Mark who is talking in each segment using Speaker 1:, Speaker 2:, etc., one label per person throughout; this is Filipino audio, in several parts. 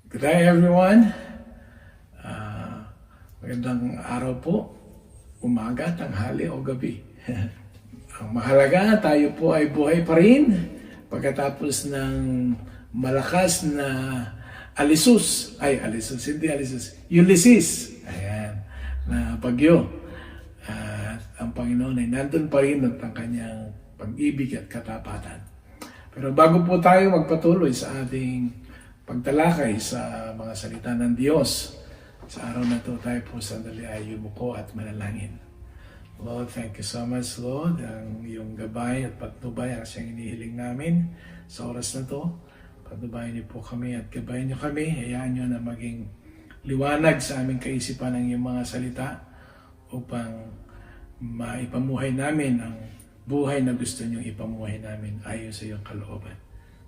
Speaker 1: Good day everyone. Magandang araw po, umaga, tanghali o gabi. Ang mahalaga, tayo po ay buhay pa rin pagkatapos ng malakas na Ulysses, ayan, na bagyo. At ang Panginoon ay nandun pa rin at ang kanyang pag-ibig at katapatan. Pero bago po tayo magpatuloy sa ating pagtalakay sa mga salita ng Diyos, sa araw na ito tayo po sandali ay yumuko at manalangin. Lord, thank you so much, Lord. Ang iyong gabay at patnubay ang siyang inihiling namin sa oras na ito. Patnubayan niyo po kami at gabayan niyo kami. Hayaan niyo na maging liwanag sa aming kaisipan ang iyong mga salita upang maipamuhay namin ang buhay na gusto niyong ipamuhay namin ayon sa iyong kalooban.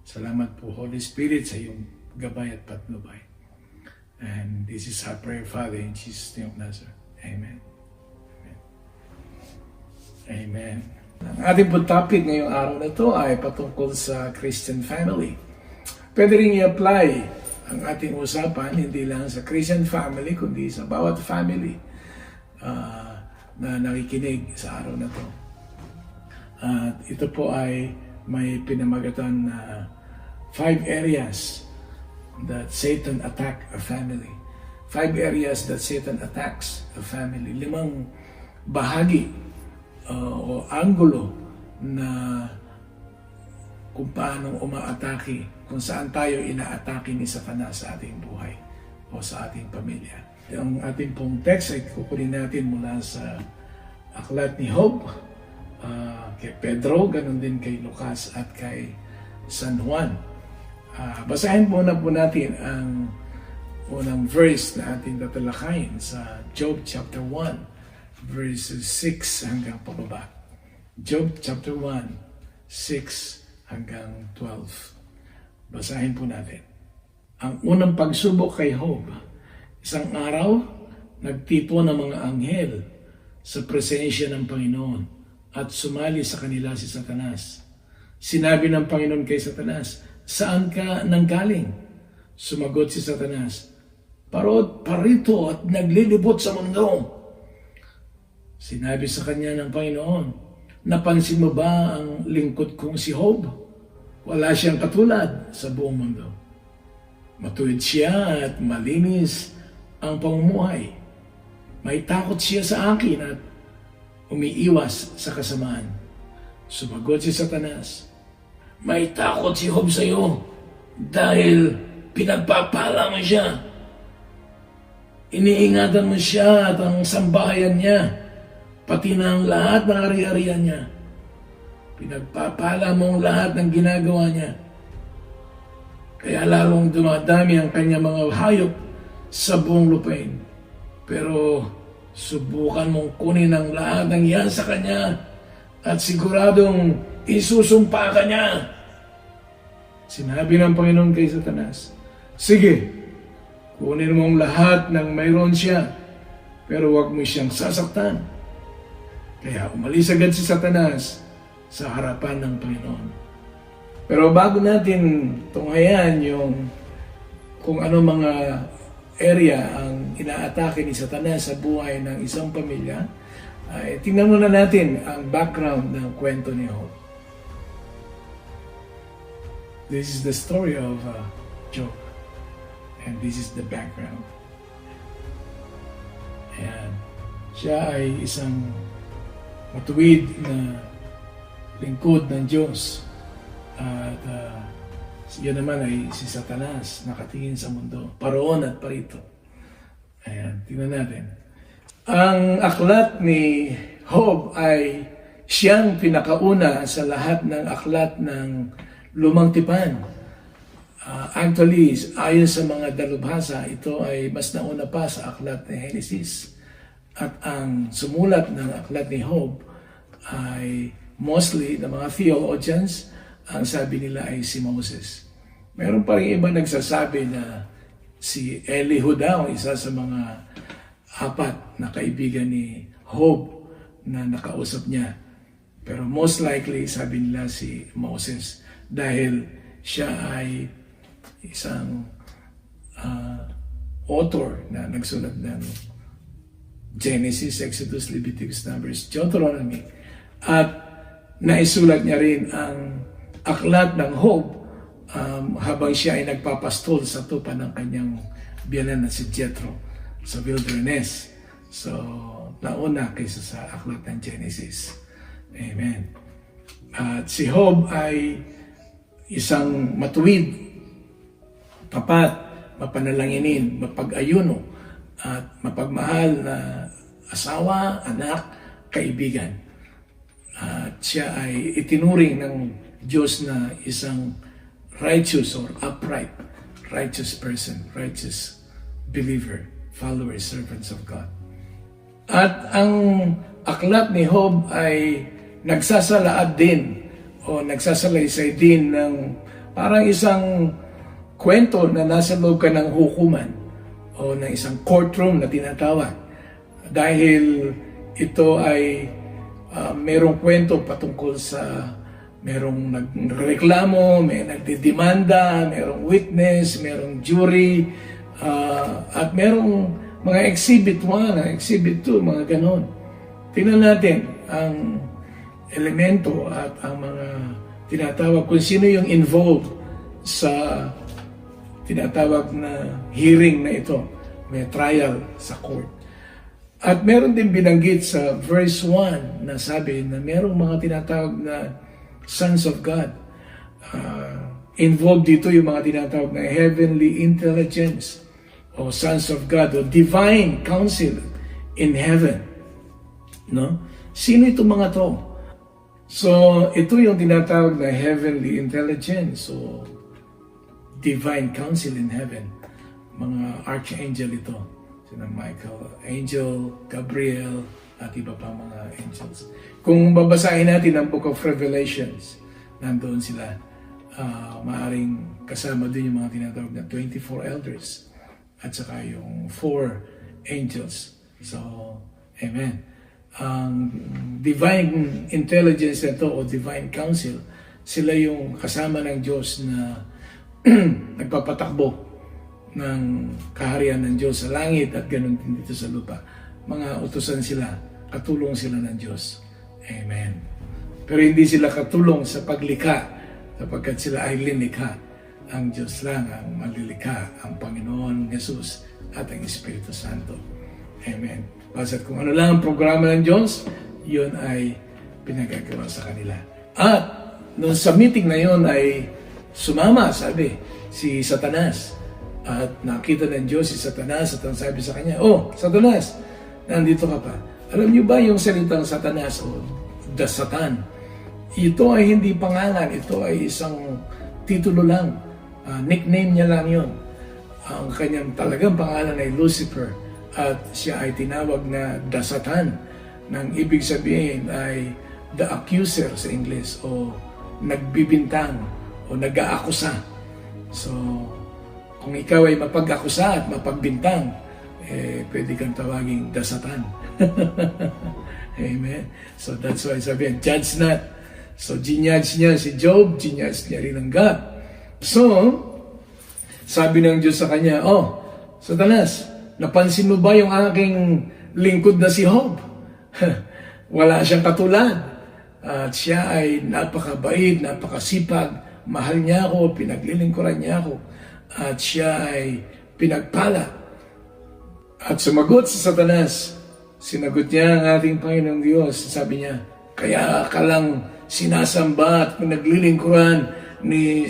Speaker 1: Salamat po, Holy Spirit, sa iyong gabay at patnubay. And this is our prayer, Father, in Jesus' name of Nazareth. Amen. Amen. Amen. Ang ating po topic ngayong araw na ito ay patungkol sa Christian family. Pwede rin i-apply ang ating usapan hindi lang sa Christian family, kundi sa bawat family na nakikinig sa araw na ito. At ito po ay may pinamagatan na 5 areas that Satan attack a family. 5 areas that Satan attacks a family. 5 bahagi o anggulo na kung paano umaatake, kung saan tayo inaatake ni Satanas sa ating buhay o sa ating pamilya. Ang ating pong text ay kukunin natin mula sa aklat ni Job, kay Pedro, ganun din kay Lucas at kay San Juan. Basahin muna po natin ang unang verse na ating tatalakayin sa Job chapter 1, verses 6 hanggang pababa. Job chapter 1, 6 hanggang 12. Basahin po natin. Ang unang pagsubok kay Job. Isang araw, nagtipon ng mga anghel sa presensya ng Panginoon at sumali sa kanila si Satanas. Sinabi ng Panginoon kay Satanas, "Saan ka nanggaling?" Sumagot si Satanas, "Parito at naglilibot sa mundo." Sinabi sa kanya ng Panginoon, "Napansin mo ba ang lingkod kong si Job? Wala siyang katulad sa buong mundo. Matuwid siya at malinis ang pamumuhay. May takot siya sa akin at umiiwas sa kasamaan." Sumagot si Satanas, "May takot si Job sa iyo dahil pinagpapala mo siya. Iniingatan mo siya at ang sambahayan niya, pati na ang lahat ng ari-arian niya. Pinagpapala mo ang lahat ng ginagawa niya. Kaya lalong dumadami ang kanyang mga hayop sa buong lupain. Pero subukan mong kunin ang lahat ng yan sa kanya at siguradong isusumpa ka niya." Sinabi ng Panginoon kay Satanas, "Sige, kunin mo ang lahat ng mayroon siya, pero huwag mo siyang sasaktan." Kaya umalis agad si Satanas sa harapan ng Panginoon. Pero bago natin tunghayan yung kung ano mga area ang inaatake ni Satanas sa buhay ng isang pamilya, tingnan muna natin ang background ng kwento ni Job. This is the story of Job, and this is the background. Ayan. Siya ay isang matuwid na lingkod ng Diyos. At yun naman ay si Satanas, nakatingin sa mundo, paroon at parito. Ayan, tingnan natin. Ang aklat ni Job ay siyang pinakauna sa lahat ng aklat ng Lumang Tipan. Actually, ayon sa mga dalubhasa, ito ay mas nauna pa sa aklat ni Genesis. At ang sumulat ng aklat ni Job ay mostly ng mga theologians, ang sabi nila ay si Moses. Meron pa rin iba nagsasabi na si Elihu daw, isa sa mga 4 na kaibigan ni Job na nakausap niya. Pero most likely, sabi nila si Moses, dahil siya ay isang author na nagsulat ng Genesis, Exodus, Leviticus, Numbers, Deuteronomy. At naisulat niya rin ang aklat ng Job habang siya ay nagpapastol sa tupa ng kanyang biyanan na si Jethro sa wilderness. So, nauna kaysa sa aklat ng Genesis. Amen. At si Job ay isang matuwid, tapat, mapanalanginin, mapag-ayuno, at mapagmahal na asawa, anak, kaibigan. At siya ay itinuring ng Diyos na isang righteous or upright, righteous person, righteous believer, follower, servants of God. At ang aklat ni Job ay nagsasalaad din o nagsasalaysay din ng parang isang kwento na nasa loob ka ng hukuman o ng isang courtroom na tinatawag. Dahil ito ay merong kwento patungkol sa merong nagreklamo, may nagdidemanda, merong witness, merong jury, at merong mga exhibit 1, exhibit 2, mga ganon. Tingnan natin ang elemento at ang mga tinatawag kung sino yung involved sa tinatawag na hearing na ito. May trial sa court. At meron din binanggit sa verse 1 na sabi na merong mga tinatawag na sons of God. Involved dito yung mga tinatawag na heavenly intelligence o sons of God o divine counsel in heaven. No? Sino itong mga to? So, ito yung tinatawag na heavenly intelligence o divine counsel in heaven. Mga archangel ito. Sina Michael, Angel, Gabriel, at iba pa mga angels. Kung babasahin natin ang Book of Revelations, nandoon sila. Maaring kasama din yung mga tinatawag na 24 elders at saka yung 4 angels. So, amen. Ang divine intelligence ito o divine counsel, sila yung kasama ng Diyos na nagpapatakbo ng kaharian ng Diyos sa langit at ganun din dito sa lupa. Mga utusan sila, katulong sila ng Diyos. Amen. Pero hindi sila katulong sa paglikha sapagkat sila ay linikha. Ang Diyos lang ang malilikha, ang Panginoon Jesus at ang Espiritu Santo. Amen. Basta't kung ano lang ang programa ng Diyos, yun ay pinagagawa sa kanila. At nung sa meeting na yun ay sumama, sabi, si Satanas. At nakita ng Diyos si Satanas at ang sabi sa kanya, "Oh, Satanas, nandito ka pa." Alam niyo ba yung salitang Satanas o the Satan? Ito ay hindi pangalan, ito ay isang titulo lang. Nickname niya lang yun. Ang kanyang talagang pangalan ay Lucifer at siya ay tinawag na the Satan. Nang ibig sabihin ay the accuser sa English o nagbibintang o nag-aakusa. So, kung ikaw ay mapag-akusa at mapagbintang, pwede kang tawaging the Satan. Amen. So that's why sabi, judge not. So ginudge niya si Job, ginudge niya rin ang God. So, sabi ng Diyos sa kanya, "Oh, Satanas, napansin mo ba yung aking lingkod na si Job? Wala siyang katulad. At siya ay napakabait, napakasipag, mahal niya ako, pinaglilingkuran niya ako. At siya ay pinagpala." At sumagot si Satanas. Sinagot niya ang ating Panginoong Diyos. Sabi niya, "Kaya ka lang sinasamba at pinaglilingkuran ni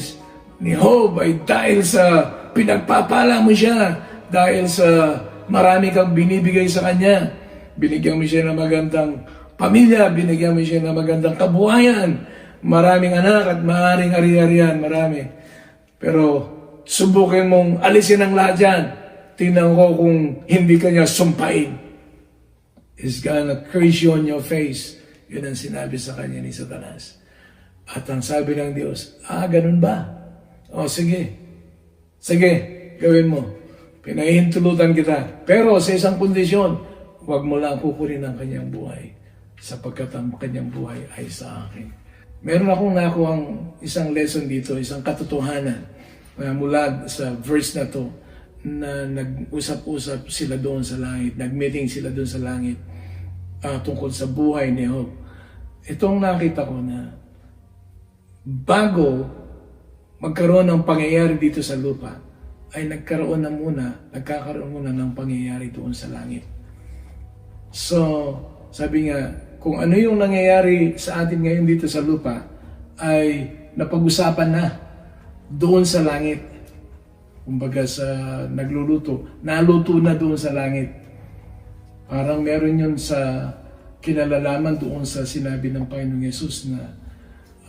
Speaker 1: Job ay dahil sa pinagpapala mo siya, dahil sa marami kang binibigay sa kanya. Binigyan mo siya ng magandang pamilya, binigyan mo siya ng magandang kabuhayan, maraming anak at maaaring ari-arian, marami. Pero subukin mong alisin ang lahat yan. Tingnan ko kung hindi ka niya sumpain. He's gonna curse you on your face." Yun ang sinabi sa kanya ni Satanas. At ang sabi ng Diyos, "Ganun ba? O sige. Sige, gawin mo. Pinahihintulutan kita. Pero sa isang kondisyon, huwag mo lang kukunin ang kanyang buhay. Sapagkat ang kanyang buhay ay sa akin." Meron akong nakuhang isang lesson dito, isang katotohanan mula sa verse na to, na nag-usap-usap sila doon sa langit, nag-meeting sila doon sa langit tungkol sa buhay ni Job. Itong nakita ko na bago magkaroon ng pangyayari dito sa lupa, ay nagkakaroon muna ng pangyayari doon sa langit. So, sabi nga, kung ano yung nangyayari sa atin ngayon dito sa lupa, ay napag-usapan na doon sa langit. Kumbaga sa nagluluto, naluto na doon sa langit. Parang meron yun sa kinalalaman doon sa sinabi ng Panginoong Yesus na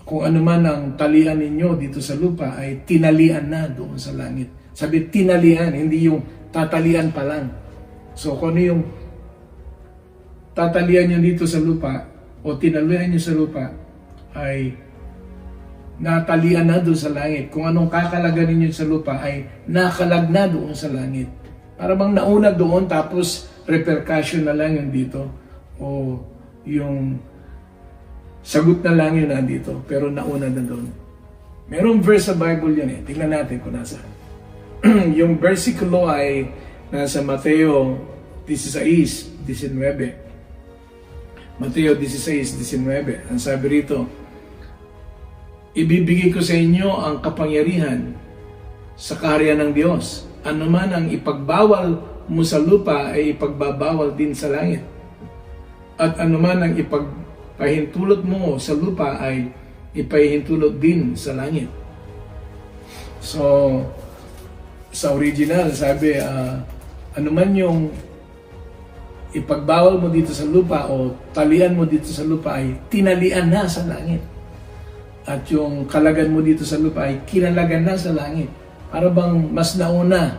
Speaker 1: kung ano man ang talian ninyo dito sa lupa ay tinalian na doon sa langit. Sabi, tinalian, hindi yung tatalian pa lang. So kung ano yung tatalian nyo dito sa lupa o tinalian nyo sa lupa ay natalian na doon sa langit. Kung anong kakalagan ninyo sa lupa ay nakalag na doon sa langit. Para bang nauna doon tapos repercussion na lang yun dito o yung sagot na lang yun nandito pero nauna na doon. Merong verse sa Bible yun eh. Tingnan natin kung nasaan. Yung versikulo ay nasa Mateo 16:19. Mateo 16:19. Ang sabi rito, ibibigay ko sa inyo ang kapangyarihan sa kaharian ng Diyos. Ano man ang ipagbawal mo sa lupa ay ipagbabawal din sa langit. At ano man ang ipagpahintulot mo sa lupa ay ipahintulot din sa langit. So, sa original, sabi, ano man yung ipagbawal mo dito sa lupa o talian mo dito sa lupa ay tinalian na sa langit. At yung kalagan mo dito sa lupa ay kinalagan na sa langit. Para bang mas nauna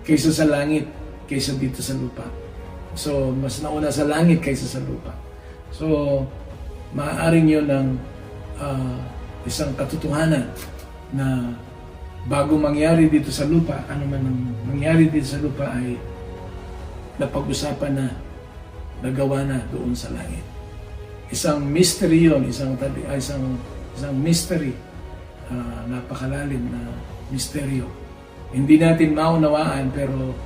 Speaker 1: kaysa sa langit, kaysa dito sa lupa. So, mas nauna sa langit kaysa sa lupa. So, maaaring yun ng isang katotohanan na bago mangyari dito sa lupa, ano man ang mangyari dito sa lupa ay napag-usapan na, nagawa na doon sa langit. Isang mystery yun, isang mystery, napakalalim na misteryo. Hindi natin maunawaan pero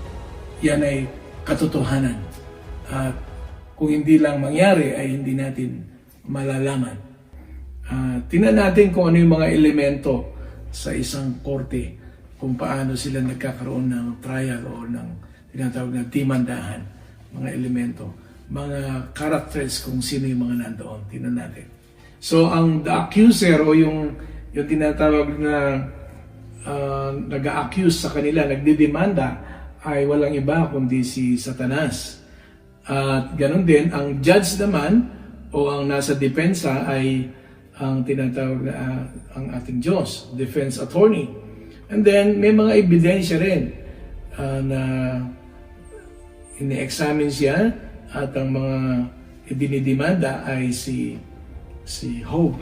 Speaker 1: yan ay katotohanan. At kung hindi lang mangyari ay hindi natin malalaman. Tingnan natin kung ano yung mga elemento sa isang korte, kung paano sila nagkakaroon ng trial o ng tinatawag na demandahan, mga elemento, mga characters kung sino yung mga nandoon. Tingnan natin. So, the accuser o yung tinatawag na nag-a-accuse sa kanila, nagdidemanda, ay walang iba kundi si Satanas. At ganun din, ang judge naman o ang nasa depensa ay ang tinatawag na ang ating Diyos, defense attorney. And then, may mga ebidensya rin na ini-examine siya at ang mga idinidemanda ay si Job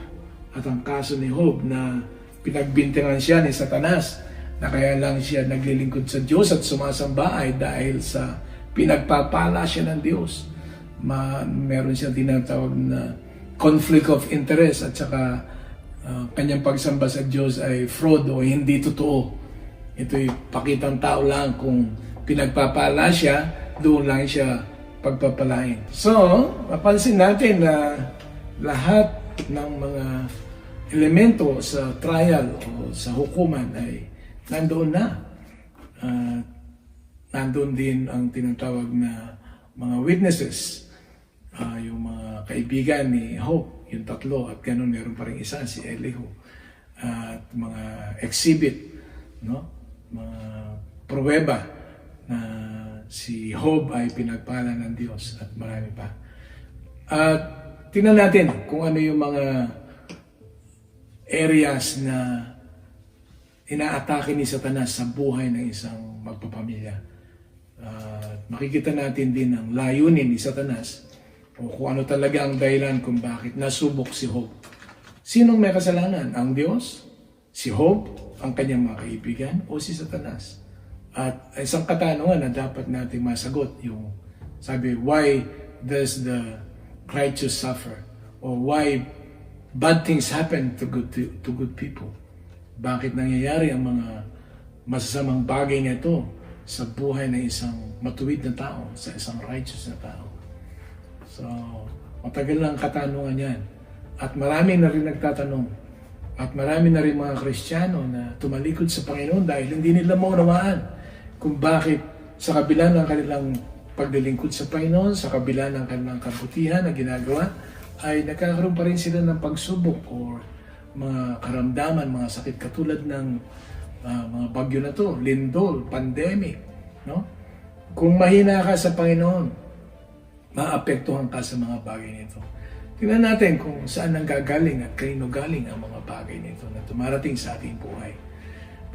Speaker 1: at ang kaso ni Job na pinagbintangan siya ni Satanas na kaya lang siya naglilingkod sa Diyos at sumasamba ay dahil sa pinagpapala siya ng Diyos. Meron siyang tinatawag na conflict of interest at saka kanyang pagsamba sa Diyos ay fraud o hindi totoo. Ito'y pakitang tao lang kung pinagpapala siya, doon lang siya pagpapalain. So, mapansin natin na lahat ng mga elemento sa trial o sa hukuman ay nandoon na. Nandoon din ang tinatawag na mga witnesses. Yung mga kaibigan ni Job, yung tatlo, at ganun meron pa rin isa, si Elihu. At mga exhibit, no? Mga pruweba na si Job ay pinagpala ng Diyos at marami pa. At tingnan natin kung ano yung mga areas na inaatake ni Satanas sa buhay ng isang magpapamilya. Makikita natin din ang layunin ni Satanas o kung ano talaga ang dahilan kung bakit nasubok si Job. Sinong may kasalanan? Ang Diyos? Si Job? Ang kanyang mga kaibigan? O si Satanas? At isang katanungan na dapat natin masagot yung sabi, why does the righteous suffer? Or why bad things happen to good people? Bakit nangyayari ang mga masasamang bagay na ito sa buhay ng isang matuwid na tao, sa isang righteous na tao. So, matagal lang katanungan yan. At marami na rin nagtatanong. At marami na rin mga Kristiyano na tumalikod sa Panginoon dahil hindi nila maunawaan kung bakit sa kabila ng kanilang paglilingkod sa Panginoon, sa kabila ng kanilang kabutihan na ginagawa, ay nagkakaroon pa rin sila ng pagsubok o mga karamdaman, mga sakit katulad ng mga bagyo na to, lindol, pandemic, no? Kung mahina ka sa Panginoon, maapektuhan ka sa mga bagay nito. Tingnan natin kung saan nanggagaling at kanino galing ang mga bagay nito na tumarating sa ating buhay.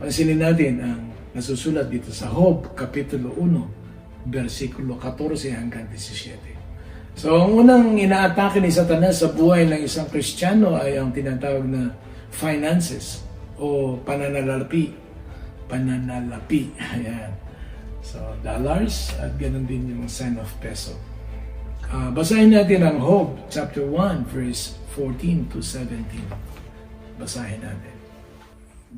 Speaker 1: Pansinin natin ang nasusulat dito sa Job, Kapitulo 1, versikulo 14 hanggang 17. So, ang unang inaatake ni Satanas sa buhay ng isang Kristiyano ay ang tinatawag na finances o pananalapi. Pananalapi. Ayan. So, dollars at ganun din yung sign of peso. Basahin natin ang Job, chapter 1, verse 14 to 17. Basahin natin.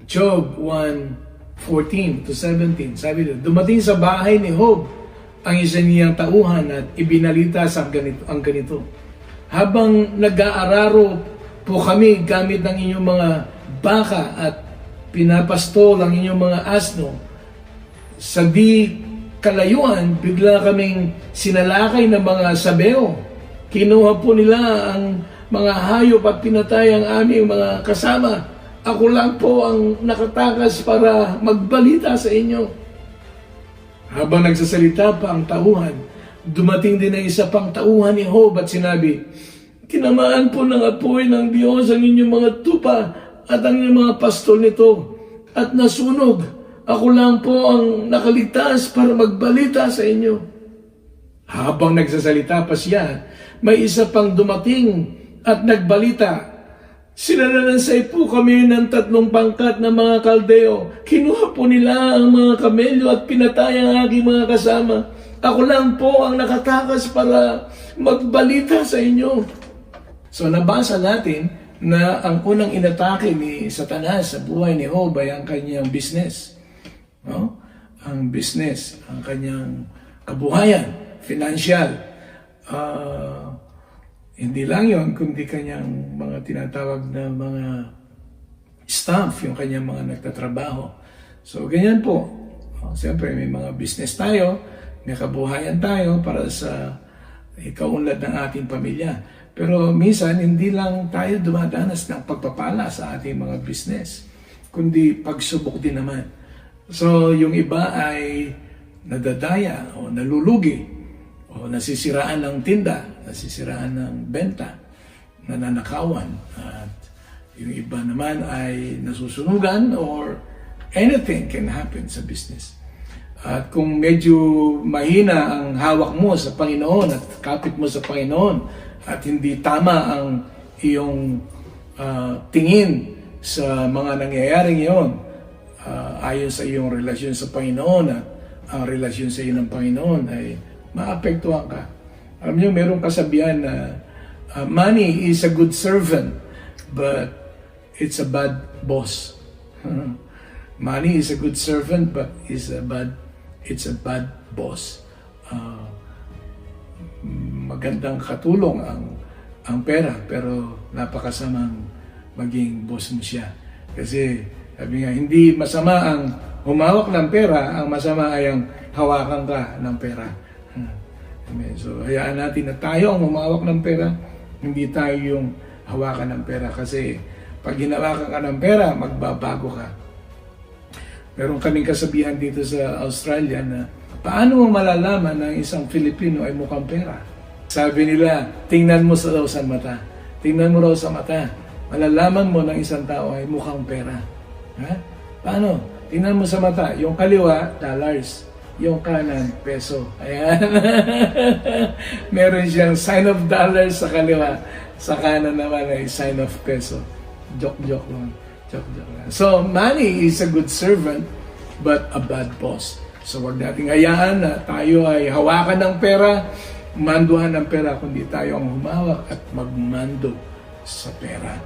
Speaker 1: Job 1:14 to 17. Sabi doon, dumating sa bahay ni Job ang isa niyang tauhan at ibinalita sa ang ganito. Habang nag-aararo po kami gamit ng inyong mga baka at pinapastol ang inyong mga asno, sa di kalayuan, bigla kaming sinalakay ng mga sabeo. Kinuha po nila ang mga hayop at pinatay ang aming mga kasama. Ako lang po ang nakatakas para magbalita sa inyo. Habang nagsasalita pa ang tauhan, dumating din ang isa pang tauhan ni Job at sinabi, tinamaan po ng apoy ng Diyos ang inyong mga tupa at ang inyong mga pastol nito at nasunog. Ako lang po ang nakaligtas para magbalita sa inyo. Habang nagsasalita pa siya, may isa pang dumating at nagbalita. Sinalalansay po kami ng 3 pangkat ng mga Kaldeo. Kinuha po nila ang mga kamelyo at pinatay ang aking mga kasama. Ako lang po ang nakatakas para magbalita sa inyo. So nabasa natin na ang unang inatake ni Satanas sa buhay ni Job ay ang kanyang business. No? Ang business, ang kanyang kabuhayan, financial. Hindi lang yon kundi kanyang mga tinatawag na mga staff, yung kanyang mga nagtatrabaho. So, ganyan po. Siyempre, may mga business tayo, may kabuhayan tayo para sa ikaunlad ng ating pamilya. Pero minsan, hindi lang tayo dumadanas ng pagpapala sa ating mga business, kundi pagsubok din naman. So, yung iba ay nadadaya o nalulugi o nasisiraan ng tinda, nasisiraan ng benta, nananakawan. At yung iba naman ay nasusunugan or anything can happen sa business. At kung medyo mahina ang hawak mo sa Panginoon at kapit mo sa Panginoon at hindi tama ang iyong tingin sa mga nangyayaring iyon, ayon sa iyong relasyon sa Panginoon at ang relasyon sa iyo ng Panginoon ay maapektuhan ka. Alam niyo, mayroong kasabihan na money is a good servant, but it's a bad boss. Money is a good servant, but it's a bad boss. Magandang katulong ang pera, pero napakasamang maging boss mo siya. Kasi sabi nga, hindi masama ang humawak ng pera, ang masama ay ang hawakan ka ng pera. So, hayaan natin na tayo ang humawak ng pera, hindi tayo yung hawakan ng pera. Kasi pag hinawakan ka ng pera, magbabago ka. Meron kaming kasabihan dito sa Australia na paano mo malalaman na isang Filipino ay mukhang pera? Sabi nila, tingnan mo daw sa mata. Tingnan mo raw sa mata. Malalaman mo ng isang tao ay mukhang pera. Ha? Paano? Tingnan mo sa mata. Yung kaliwa, dollars. Yung kanan, peso. Ayan. Meron siyang sign of dollars sa kaliwa. Sa kanan naman ay sign of peso. Joke lang. Joke lang. So, money is a good servant, but a bad boss. So, wag nating hayaan na tayo ay hawakan ng pera, manduhan ng pera, kundi tayo ang humawak at magmando sa pera.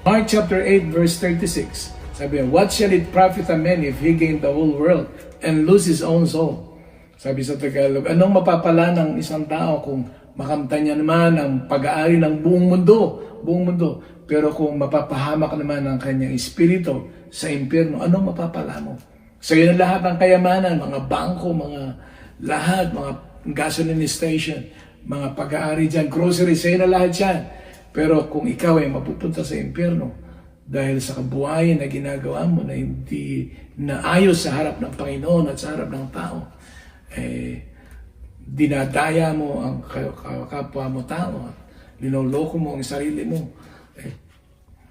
Speaker 1: Mark chapter 8, verse 36. Sabi, what shall it profit a man if he gain the whole world and lose his own soul. Sabi sa Tagalog, anong mapapala ng isang tao kung makamtan niya naman ang pag-aari ng buong mundo. Pero kung mapapahamak naman ang kanyang espiritu sa impyerno, anong mapapala mo? So yun ang lahat ng kayamanan, mga bangko, mga lahat, mga gasoline station, mga pag-aari dyan, grocery, sa'yo na lahat yan. Pero kung ikaw ay mapupunta sa impyerno, dahil sa kabuhayan na ginagawa mo na hindi naayos sa harap ng Panginoon at sa harap ng tao, dinadaya mo ang kapwa mo tao at linoloko mo ang sarili mo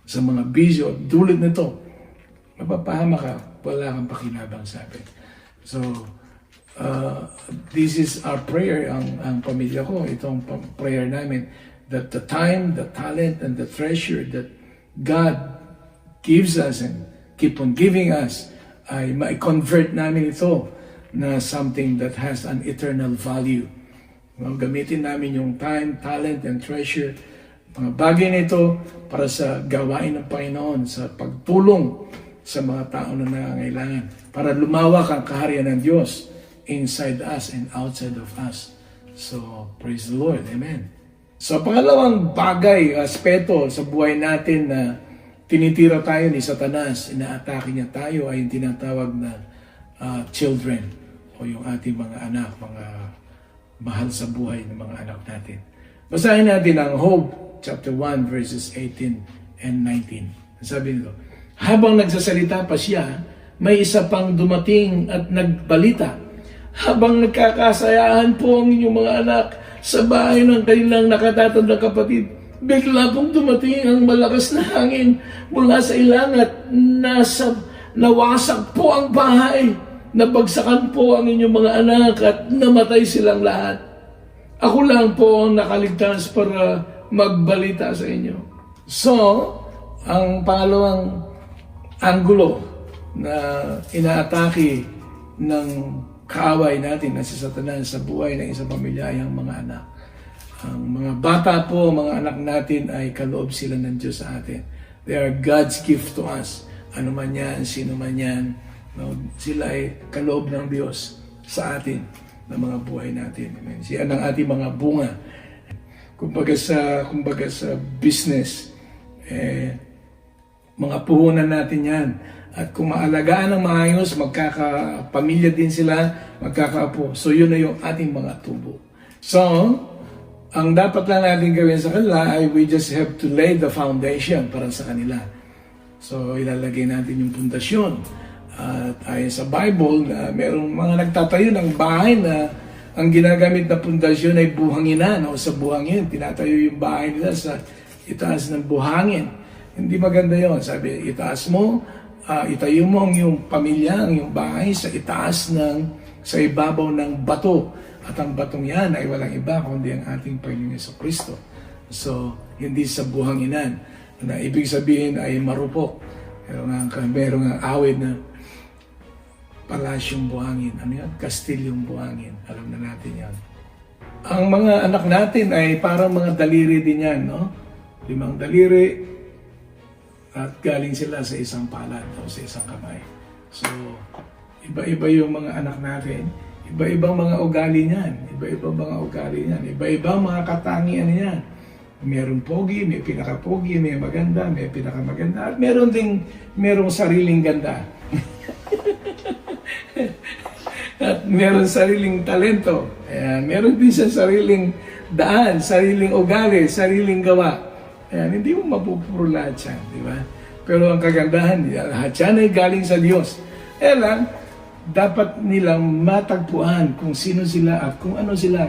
Speaker 1: sa mga bisyo. Dulot nito, mapapahama ka, wala kang pakinabang sa akin. So, this is our prayer, ang pamilya ko, itong prayer namin, that the time, the talent, and the treasure that God gives us and keep on giving us, ay ma-convert namin ito na something that has an eternal value. Gamitin namin yung time, talent, and treasure, mga bagay nito para sa gawain ng Panginoon, sa pagtulong sa mga tao na nangangailangan, para lumawak ang kaharian ng Diyos inside us and outside of us. So, praise the Lord. Amen. So, pangalawang bagay, aspeto sa buhay natin na tinitira tayo ni Satanas, inaatake niya tayo, ay yung tinatawag na children o yung ating mga anak, mga mahal sa buhay ng mga anak natin. Basahin natin ang Job chapter 1 verses 18 and 19. Sabi nito, habang nagsasalita pa siya, may isa pang dumating at nagbalita. Habang nagkakasayahan po ang inyong mga anak sa bahay ng kanilang nakatatandang kapatid, bigla pong dumating ang malakas na hangin mula sa ilang at nawasak po ang bahay. Nabagsakan po ang inyong mga anak at namatay silang lahat. Ako lang po ang nakaligtas para magbalita sa inyo. So, ang pangalawang anggulo na inaatake ng kaaway natin na si Satanas sa buhay ng isang pamilya ay ang mga anak. Ang mga bata po, mga anak natin ay kaloob sila ng Diyos sa atin. They are God's gift to us. Ano man yan, sino man yan, no? Sila ay kaloob ng Diyos sa atin, ng mga buhay natin. Amen. Siya ang ating mga bunga. Kumbaga sa business, mga puhunan natin yan. At kung maalagaan ng maayos, magkakapamilya din sila, magkakaapo. So yun na yung ating mga tubo. So, ang dapat lang natin gawin sa kanila ay we just have to lay the foundation para sa kanila. So, ilalagay natin yung pundasyon. At ayon sa Bible, mayroong mga nagtatayo ng bahay na ang ginagamit na pundasyon ay buhanginan o sa buhangin. Tinatayo yung bahay nila sa itaas ng buhangin. Hindi maganda yon. Sabi, itaas mo, itayo mo ang iyong pamilya, ang iyong bahay sa itaas sa ibabaw ng bato. At ang batong yan ay walang iba kundi ang ating Panginoon Jesucristo. So, hindi sa buhanginan. Na ibig sabihin ay marupok. Merong ang awit na palasyong buhangin. Ano yan? Kastilyong buhangin. Alam na natin yan. Ang mga anak natin ay parang mga daliri din yan, no? 5 daliri at galing sila sa isang palad o sa isang kamay. So, iba-iba yung mga anak natin. Iba-ibang mga ugali niyan. Iba-ibang mga ugali niyan. Iba-ibang mga katangian niyan. Merong pogi, may pinaka-pogi, may maganda, may pinaka-maganda. At merong sariling ganda. At meron sariling talento. Ayan, meron din sa sariling daan, sariling ugali, sariling gawa. Ayan, hindi mo mapupuro lahat yan, di ba? Pero ang kagandahan, lahat yan ay galing sa Diyos. Kaya lang, dapat nilang matagpuan kung sino sila at kung ano sila.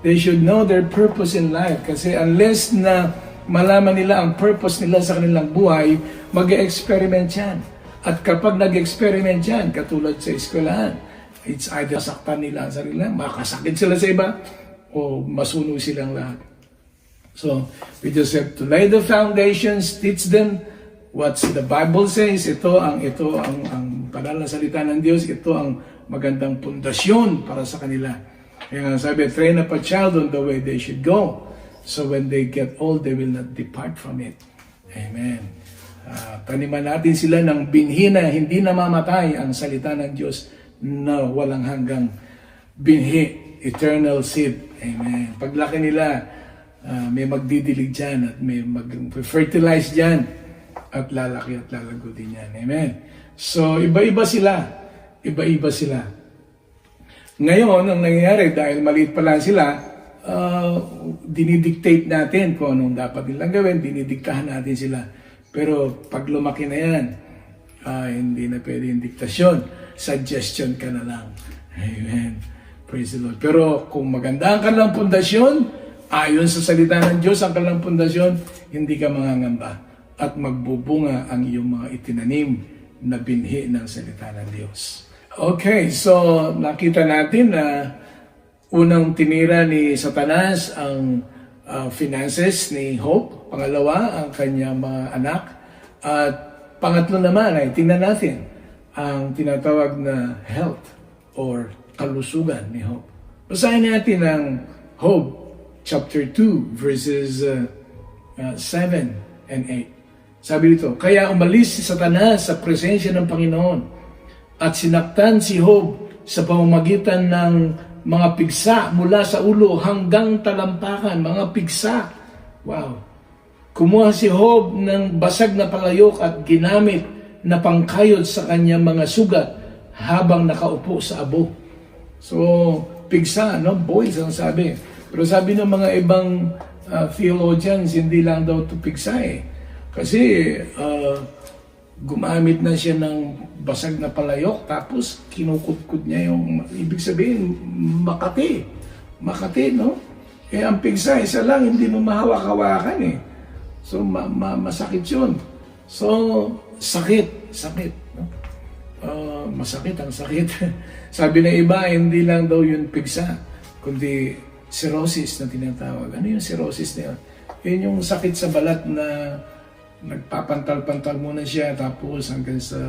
Speaker 1: They should know their purpose in life. Kasi unless na malaman nila ang purpose nila sa kanilang buhay, mag-experiment yan. At kapag nag-experiment yan, katulad sa eskwelahan, it's either saktan nila ang sarili, makasakit sila sa iba, o masunog silang lahat. So, we just have to lay the foundations, teach them what the Bible says. Ito ang banal na salita ng Diyos. Ito ang magandang pundasyon para sa kanila. Kaya nga sabi, train up a child on the way they should go. So when they get old, they will not depart from it. Amen. Taniman natin sila ng binhi na hindi namamatay ang salita ng Diyos na walang hanggang binhi, eternal seed. Amen. Paglaki nila, may magdidilig dyan at may mag-fertilize dyan at lalaki at lalago din yan. Amen. So, iba-iba sila. Iba-iba sila. Ngayon, ang nangyayari, dahil maliit pa lang sila, dinidictate natin kung anong dapat nilang gawin, dinidiktahan natin sila. Pero pag lumaki na yan, hindi na pwede yung diktasyon. Suggestion ka na lang. Amen. Praise the Lord. Pero kung maganda ang kanilang pundasyon, ayon sa salita ng Diyos, ang kanilang pundasyon, hindi ka mangangamba at magbubunga ang iyong mga itinanim na binhi ng salita ng Diyos. Okay, so nakita natin na unang tinira ni Satanas ang finances ni Hope. Pangalawa, ang kanyang mga anak. At pangatlo naman ay tingnan natin ang tinatawag na health or kalusugan ni Hope. Basahin natin ang Hope chapter 2 verses 7 and 8. Sabi dito, kaya umalis si Satanas sa presensya ng Panginoon at sinaktan si Hope sa pamamagitan ng mga pigsa mula sa ulo hanggang talampakan, mga pigsa. Wow. Kumuha si Hope ng basag na palayok at ginamit na pangkayod sa kanyang mga sugat habang nakaupo sa abo. So, pigsa, no? Boils ang sabi. Pero sabi ng mga ibang theologians, hindi lang daw ito pigsa eh. Kasi gumamit na siya ng basag na palayok tapos kinukutkut niya yung, ibig sabihin, makati. Makati, no? Eh, ang pigsa, isa lang, hindi mo mahawak-hawakan eh. So, masakit yun. So, sakit. No? Masakit ang sakit. Sabi ng iba, hindi lang daw yun pigsa, kundi cirrhosis na tinatawag. Ano yung cirrhosis na yun? Yun yung sakit sa balat na nagpapantal-pantal muna siya, tapos hanggang sa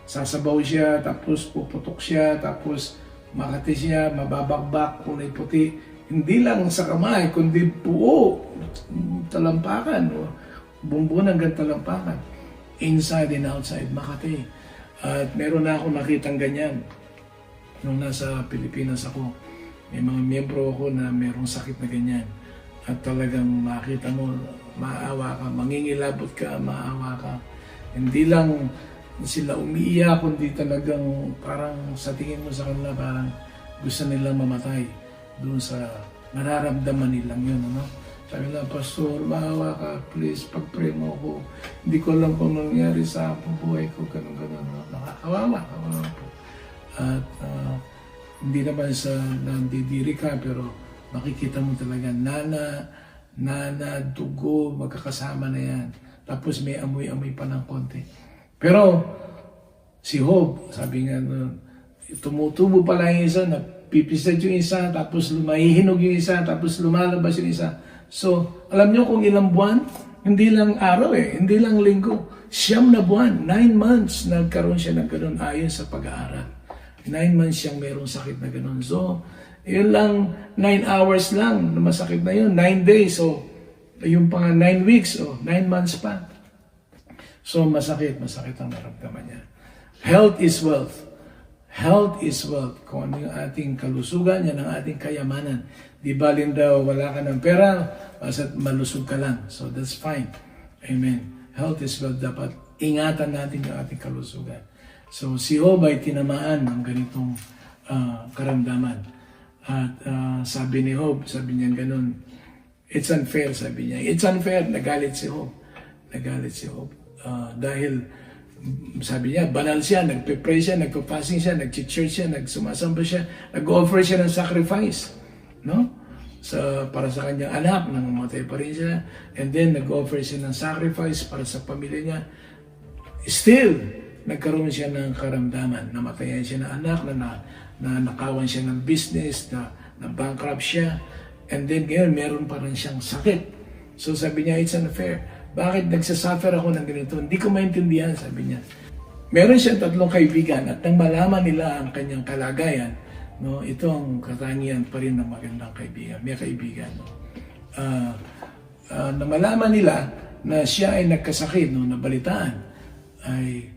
Speaker 1: sasabaw siya, tapos puputok siya, tapos makati siya, mababakbak, kulay puti. Hindi lang sa kamay, kundi buo, talampakan, bumbun hanggang talampakan. Inside and outside, makati. At meron na ako nakitang ganyan. Nung nasa Pilipinas ako, may mga miyembro ako na merong sakit na ganyan. At talagang makita mo, maawa ka, mangingilabot ka, maawa ka. Hindi lang sila umiiyak, kundi talagang parang sa tingin mo sa kanila, parang gusto nilang mamatay doon sa nararamdaman nilang yun. Ano? Sabi nila, Pastor, maawa ka, please, pag-pray mo ako. Hindi ko alam kung nangyari sa buhay ko, ganun-ganun. Nakakawawa po. At hindi naman sa nandidiri ka, pero makikita mo talaga, nana, dugo, magkakasama na yan. Tapos may amoy-amoy pa ng konti. Pero si Hope, sabi nga nun, tumutubo pala yung isa, napipisad yung isa, tapos mahihinog yung isa, tapos lumalabas yung isa. So, alam nyo kung ilang buwan? Hindi lang araw hindi lang linggo. 9 na buwan, 9 months, nagkaroon siya ng ganun ayon sa pag-aaral. 9 months siyang merong sakit na ganun. So, yun lang, 9 hours lang na masakit na yun, 9 days, so, yung pang 9 weeks, 9 months pa. So, masakit ang naramdaman niya. Health is wealth. Health is wealth. Kung ano yung ating kalusugan, yan ang ating kayamanan. Di balin daw wala ka ng pera, basta't malusog ka lang. So, that's fine. Amen. Health is wealth. Dapat ingatan natin yung ating kalusugan. So, si Job ay tinamaan ng ganitong karamdaman. At sabi ni Job, sabi niya ganun, it's unfair, sabi niya. It's unfair. Nagalit si Job. Dahil, sabi niya, banal siya, nagpe-pray siya, nagpa-fasting siya, nag-church siya, nagsumasamba siya, nag-offer siya ng sacrifice. No? Para sa kanyang anak, nangamatay pa rin siya. And then, nag-offer siya ng sacrifice para sa pamilya niya. Still, nagkaroon siya ng karamdaman. Namatayan siya ng anak, na nakawan siya ng business, na bankrupt siya. And then, ngayon, meron pa rin siyang sakit. So, sabi niya, it's unfair. Bakit nagsasuffer ako ng ganito? Hindi ko maintindihan, sabi niya. Meron siyang 3 kaibigan at nang malaman nila ang kanyang kalagayan, no, ito ang katangian pa rin ng magandang kaibigan. May kaibigan. No? Nang malaman nila na siya ay nagkasakit, no, nabalitaan, ay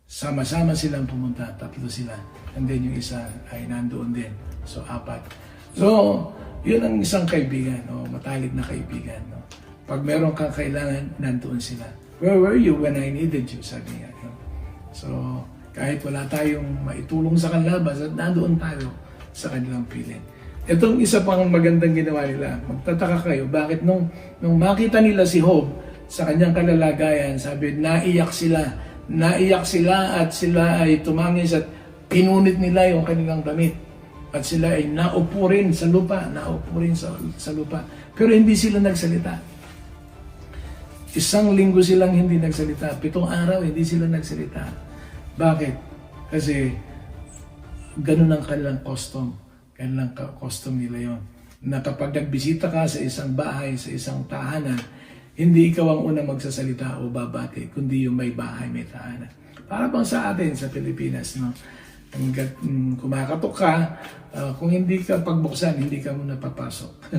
Speaker 1: sama-sama silang pumunta, 3 sila. and then yung isa ay nandoon din. So, 4. So, yun ang isang kaibigan, no? Matalik na kaibigan. No? Pag meron kang kailangan, nandoon sila. Where were you when I needed you? Sabi nga. No? So, kahit wala tayong maitulong sa kanila, basta nandoon tayo sa kanilang piling. Itong isa pang magandang ginawa nila, magtataka kayo, bakit nung makita nila si Job sa kanyang kalalagayan, sabi, naiyak sila at sila ay tumangis at pinunit nila yung kanilang damit. At sila ay naupo rin sa lupa, Pero hindi sila nagsalita. 1 linggo silang hindi nagsalita. 7 araw hindi sila nagsalita. Bakit? Kasi ganun ang kanilang custom. Kanilang custom nila yon. Na kapag nagbisita ka sa isang bahay, sa isang tahanan, hindi ikaw ang unang magsasalita o babati, kundi yung may bahay, may tahanan. Para bang sa atin, sa Pilipinas, no? Hanggat kumakatok ka, kung hindi ka pagbuksan, hindi ka muna papasok.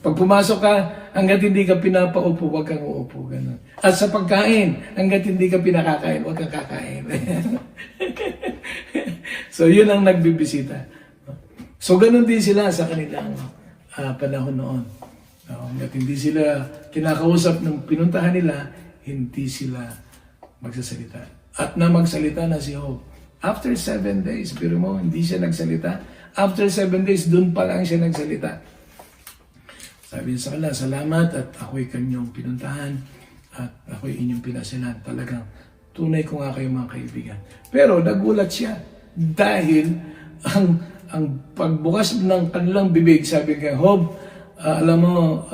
Speaker 1: Pag pumasok ka, hanggat hindi ka pinapaupo, huwag kang uupo. Ganun. At sa pagkain, hanggat hindi ka pinakakain, huwag kang kakain. So, yun ang nagbibisita. So, ganun din sila sa kanilang panahon noon. Hanggat hindi sila kinakausap ng pinuntahan nila, hindi sila magsasalita. At na magsalita na si Job. After 7 days, pero mo, hindi siya nagsalita. After 7 days, dun pa lang siya nagsalita. Sabi niya sa kanila, salamat at ako'y kanyang pinuntahan at ako'y inyong pinasilan. Talagang tunay ko nga kayo mga kaibigan. Pero nagulat siya dahil ang pagbukas ng kanilang bibig, sabi kay Job, alam mo,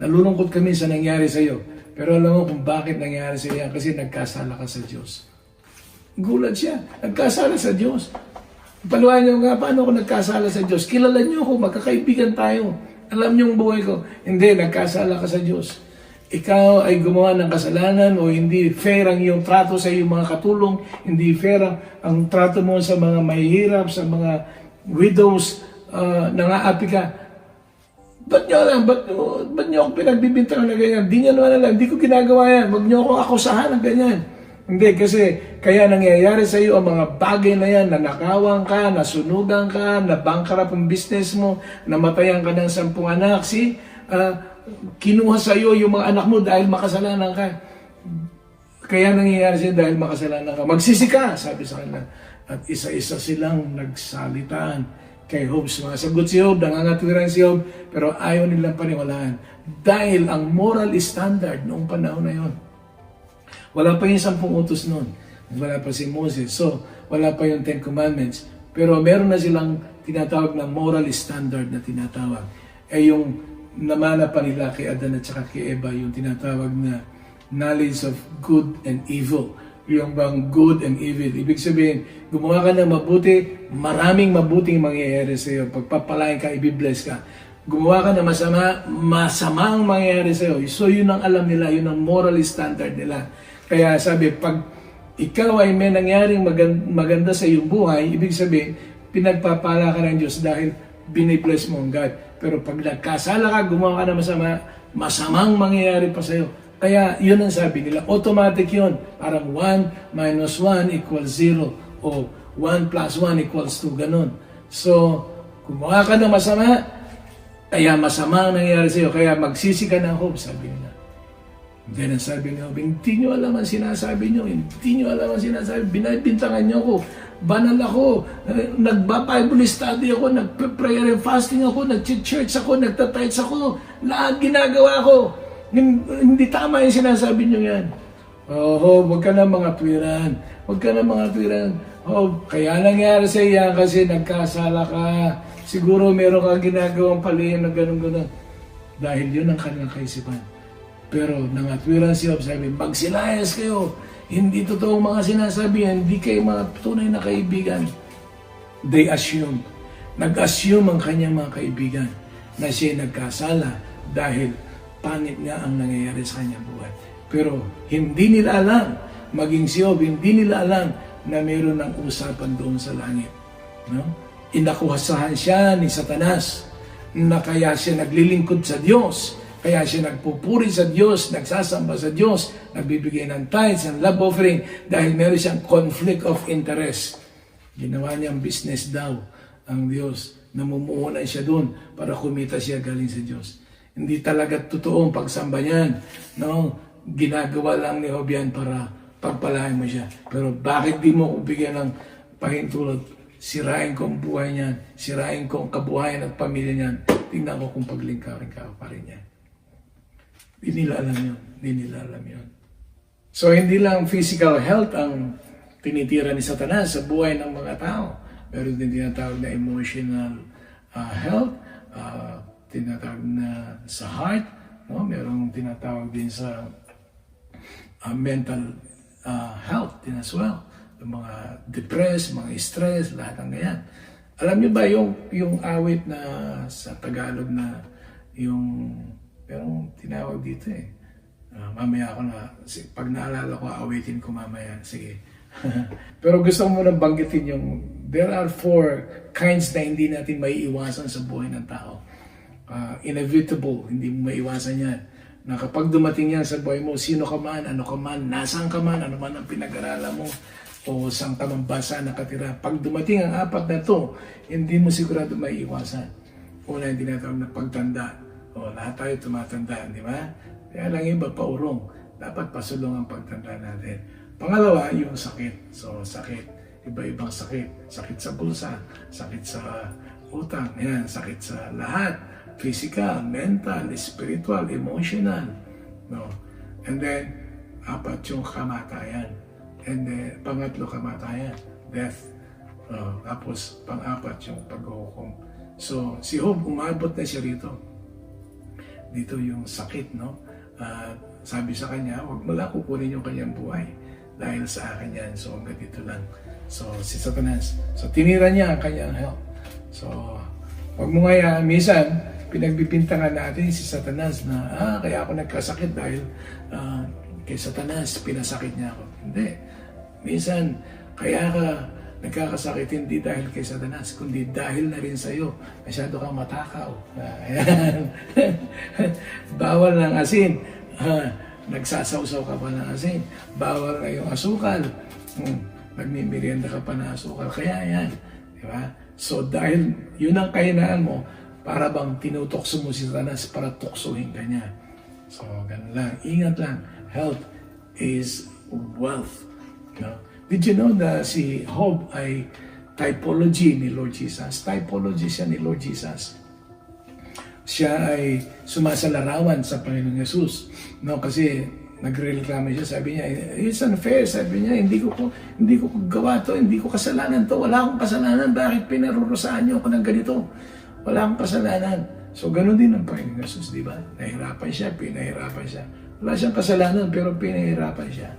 Speaker 1: nalulungkot kami sa nangyari sa iyo. Pero alam mo kung bakit nangyari sa iyo, kasi nagkasala ka sa Diyos. Gulat siya. Nagkasala sa Diyos. Paluhan niyo nga, paano ako nagkasala sa Diyos? Kilala niyo ako, magkakaibigan tayo. Alam niyo ang buhay ko. Hindi, nagkasala ka sa Diyos. Ikaw ay gumawa ng kasalanan o hindi fair ang iyong trato sa iyong mga katulong, hindi fair ang trato mo sa mga mahihirap, sa mga widows, nangaapi ka. Ba't niyo ako pinagbibintangan na ganyan? Di niyo naman alam, di ko ginagawa yan. Huwag niyo ako akusahan ng ganyan. Hindi, kasi kaya nangyayari sa iyo ang mga bagay na yan, nanakawan ka, nasunugan ka, nabankrupt ang business mo, namatayan ka ng 10 anak, kinuha sa iyo yung mga anak mo dahil makasalanan ka. Kaya nangyayari sa iyo dahil makasalanan ka. Magsisi ka, sabi sa kanila. At isa-isa silang nagsalitaan kay Job. Sumasagot si Job, nangangatwiran si Job, pero ayaw nilang paniwalaan. Dahil ang moral standard noong panahon na yon, wala pa yung 10 utos noon. Wala pa si Moses. So, wala pa yung 10 Commandments. Pero meron na silang tinatawag na moral standard na tinatawag. Yung namana pa nila kay Adan at saka kay Eva, yung tinatawag na knowledge of good and evil. Yung bang good and evil. Ibig sabihin, gumawa ka ng mabuti, maraming mabuting mangyayari sa iyo. Pagpapalain ka, ibibless ka. Gumawa ka ng masama, masamang mangyayari sa iyo. So, yun ang alam nila, yun ang moral standard nila. Kaya sabi, pag ikaw ay may nangyaring maganda sa iyong buhay, ibig sabihin, pinagpapala ka ng Diyos dahil binibless mo ang God. Pero pag nagkasala ka, gumawa ka ng masama, masamang mangyayari pa sa iyo. Kaya yun ang sabi nila, automatic yun. Parang 1 minus 1 equals 0 o 1 plus 1 equals 2, ganun. So, gumawa ka ng masama, kaya masama ang nangyayari sa iyo. Kaya magsisi ka ng hope, sabi nila. Then ang sabi niyo, hindi nyo alam ang sinasabi nyo, binibintangan nyo ako, banal ako, nagba-Bible study ako, nagpe-prayer and fasting ako, nag-church ako, nagtatights ako, lahat ginagawa ko. Hindi tama yung sinasabi nyo yan. Huwag ka na mga tuwiran. Kaya nangyari sa iya kasi nagkasala ka. Siguro meron kang ginagawang palihan na gano'n. Dahil yun ang kanilang kaisipan. Pero nangatwiran si Job, sabi, magsilayas kayo. Hindi totoong mga sinasabi, hindi kayo mga tunay na kaibigan. They assume. Nag-assume ang kanyang mga kaibigan na siya nagkasala dahil pangit nga ang nangyayari sa kanyang buhay. Pero hindi nila alam, maging si Job, hindi nila alam na mayroon ng usapan doon sa langit. No? Inakuhasahan siya ni Satanas na kaya siya naglilingkod sa Diyos. Kaya siya nagpupuri sa Diyos, nagsasamba sa Diyos, nagbibigay ng tithes and love offering dahil meron siyang conflict of interest. Ginawa niyang business daw ang Diyos. Namumuhunan siya doon para kumita siya galing sa Diyos. Hindi talaga totoo ang pagsamba niyan. No? Ginagawa lang ni Job yan para pagpalain mo siya. Pero bakit di mo kung bigyan ng pahintulot? Sirain ko ang buhay niyan. Sirain ko ang kabuhayan at pamilya niyan. Tingnan ko kung paglingkarin ka pa rin niya. Di nila alam yun. Di nila alam yun. So, hindi lang physical health ang tinitira ni Satanas sa buhay ng mga tao. Meron din tinatawag na emotional health, tinatawag na sa heart, no? Merong tinatawag din sa mental health din as well. Yung mga depressed, mga stress, lahat ng ganyan. Alam niyo ba yung awit na sa Tagalog na yung merong tinawag dito eh. Mamaya ako na, pag naalala ko, awitin ko mamaya. Sige. Pero gusto ko muna banggitin yung, there are 4 kinds na hindi natin maiiwasan sa buhay ng tao. Inevitable, hindi mo maiiwasan yan. Na kapag dumating yan sa buhay mo, sino ka man, ano ka man, nasaan ka man, ano man ang pinag-aralan mo, o saan ka man basa nakatira. Pag dumating ang 4 na to, hindi mo sigurado maiiwasan. Una, hindi natin na pagtanda. O, lahat tayo tumatanda, di ba? Kaya lang iba paurong. Dapat pasulong ang pagtanda natin. Pangalawa, yung sakit. So, sakit. Iba-ibang sakit. Sakit sa bulsa, sakit sa utang, yan, sakit sa lahat. Physical, mental, spiritual, emotional. No? And then, 4 yung kamatayan. And then, pangatlo kamatayan, death. Tapos, pang-4 yung paghuhukom. So, si Job, umabot na siya rito. Dito yung sakit, no? Sabi sa kanya, huwag mo lang kukunin yung kanyang buhay dahil sa akin yan. So, hanggang dito lang. So, si Satanas. So, tinira niya ang kanyang health. So, huwag mo nga minsan, pinagbibintangan natin si Satanas na, kaya ako nagkasakit dahil kay Satanas, pinasakit niya ako. Hindi. Minsan, kaya ka nagkakasakit hindi dahil kay Satanas, kundi dahil na rin sa'yo. Masyado kang matakaw. Bawal ng asin. Nagsasawsaw ka pa ng asin. Bawal na yung asukal. Nagmimerienda ka pa ng asukal. Kaya yan. Diba? So dahil yun ang kahinaan mo, para bang tinutokso mo si Satanas para tuksuhin ka niya. So ganun lang. Ingat lang. Health is wealth. No? Did you know na si Job ay typology ni Lord Jesus? Typology siya ni Lord Jesus. Siya ay sumasalarawan sa Panginoong Yesus. No, kasi nagreklamo siya, sabi niya, it's unfair, sabi niya, hindi ko gawa to, hindi ko kasalanan to, wala akong kasalanan, bakit pinarurusaan niyo ako ng ganito? Wala akong kasalanan. So, ganun din ang Panginoong Yesus, di ba? Nahirapan siya, pinahirapan siya. Wala siyang kasalanan, pero pinahirapan siya.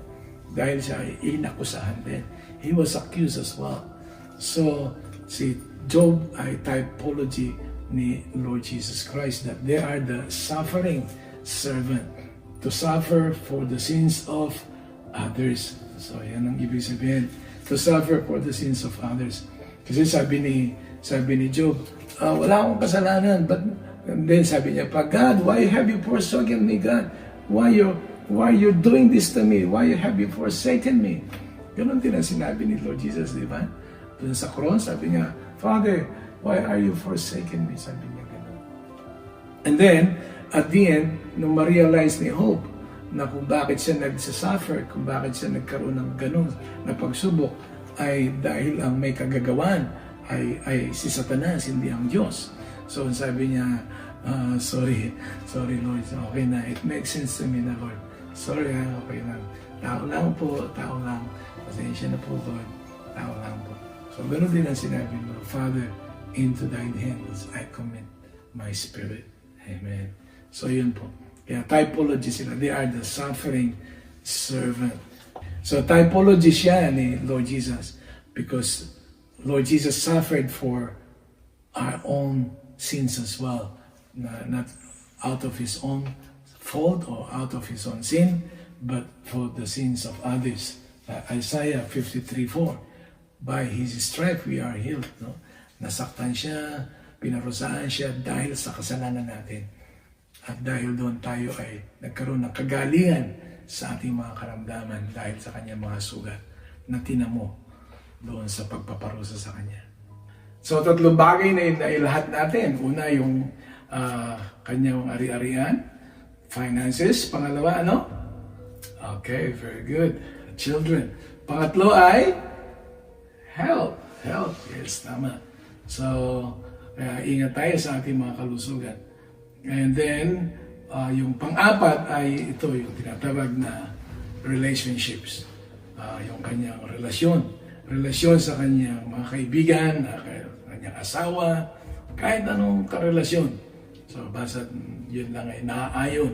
Speaker 1: Dahil siya ay inakusahan din. He was accused as well. So, si Job ay typology ni Lord Jesus Christ that they are the suffering servant to suffer for the sins of others. So, yan ang ibig sabihin. To suffer for the sins of others. Kasi sabi ni Job, wala akong kasalanan. But then sabi niya, God, why have you forsaken me, God? Why you're doing this to me? Why have you forsaken me? Ganon din ang sinabi ni Lord Jesus, di ba? Doon sa cross, sabi niya, Father, why are you forsaken me? Sabi niya ganon. And then, at the end, nung ma-realize ni Job na kung bakit siya nagsasuffer, kung bakit siya nagkaroon ng ganon na pagsubok, ay dahil ang may kagagawan ay si Satanas, hindi ang Diyos. So sabi niya, sorry Lord, okay na, it makes sense to me na Lord. Sorry okay lang. Tao lang po, tao lang. Pasensya na po Lord, tao lang po. So ganoon din ang sinabi mo, Father, into thine hands I commit my spirit. Amen. So yun po. Kaya typology sila, they are the suffering servant. So typology siya ni Lord Jesus because Lord Jesus suffered for our own sins as well. Not out of His own fault or out of His own sin, but for the sins of others. Isaiah 53:4, by His stripe we are healed. No? Nasaktan siya, pinarusaan siya dahil sa kasalanan natin. At dahil doon tayo ay nagkaroon ng kagalingan sa ating mga karamdaman dahil sa kanyang mga sugat na tinamo. doon sa pagpaparusa sa kanya. So, tatlong bagay na ilahat natin. Una, yung kanyang ari-arian, finances. Pangalawa, ano? Okay, very good. Children. Pangatlo ay health. Health, yes, tama. So, ingat tayo sa ating mga kalusugan. And then, yung pang-apat ay ito, yung tinatawag na relationships. Yung kanyang relasyon. Relasyon sa kanyang mga kaibigan, kanyang asawa, kahit anong karelasyon. So, basta yun lang ay naaayon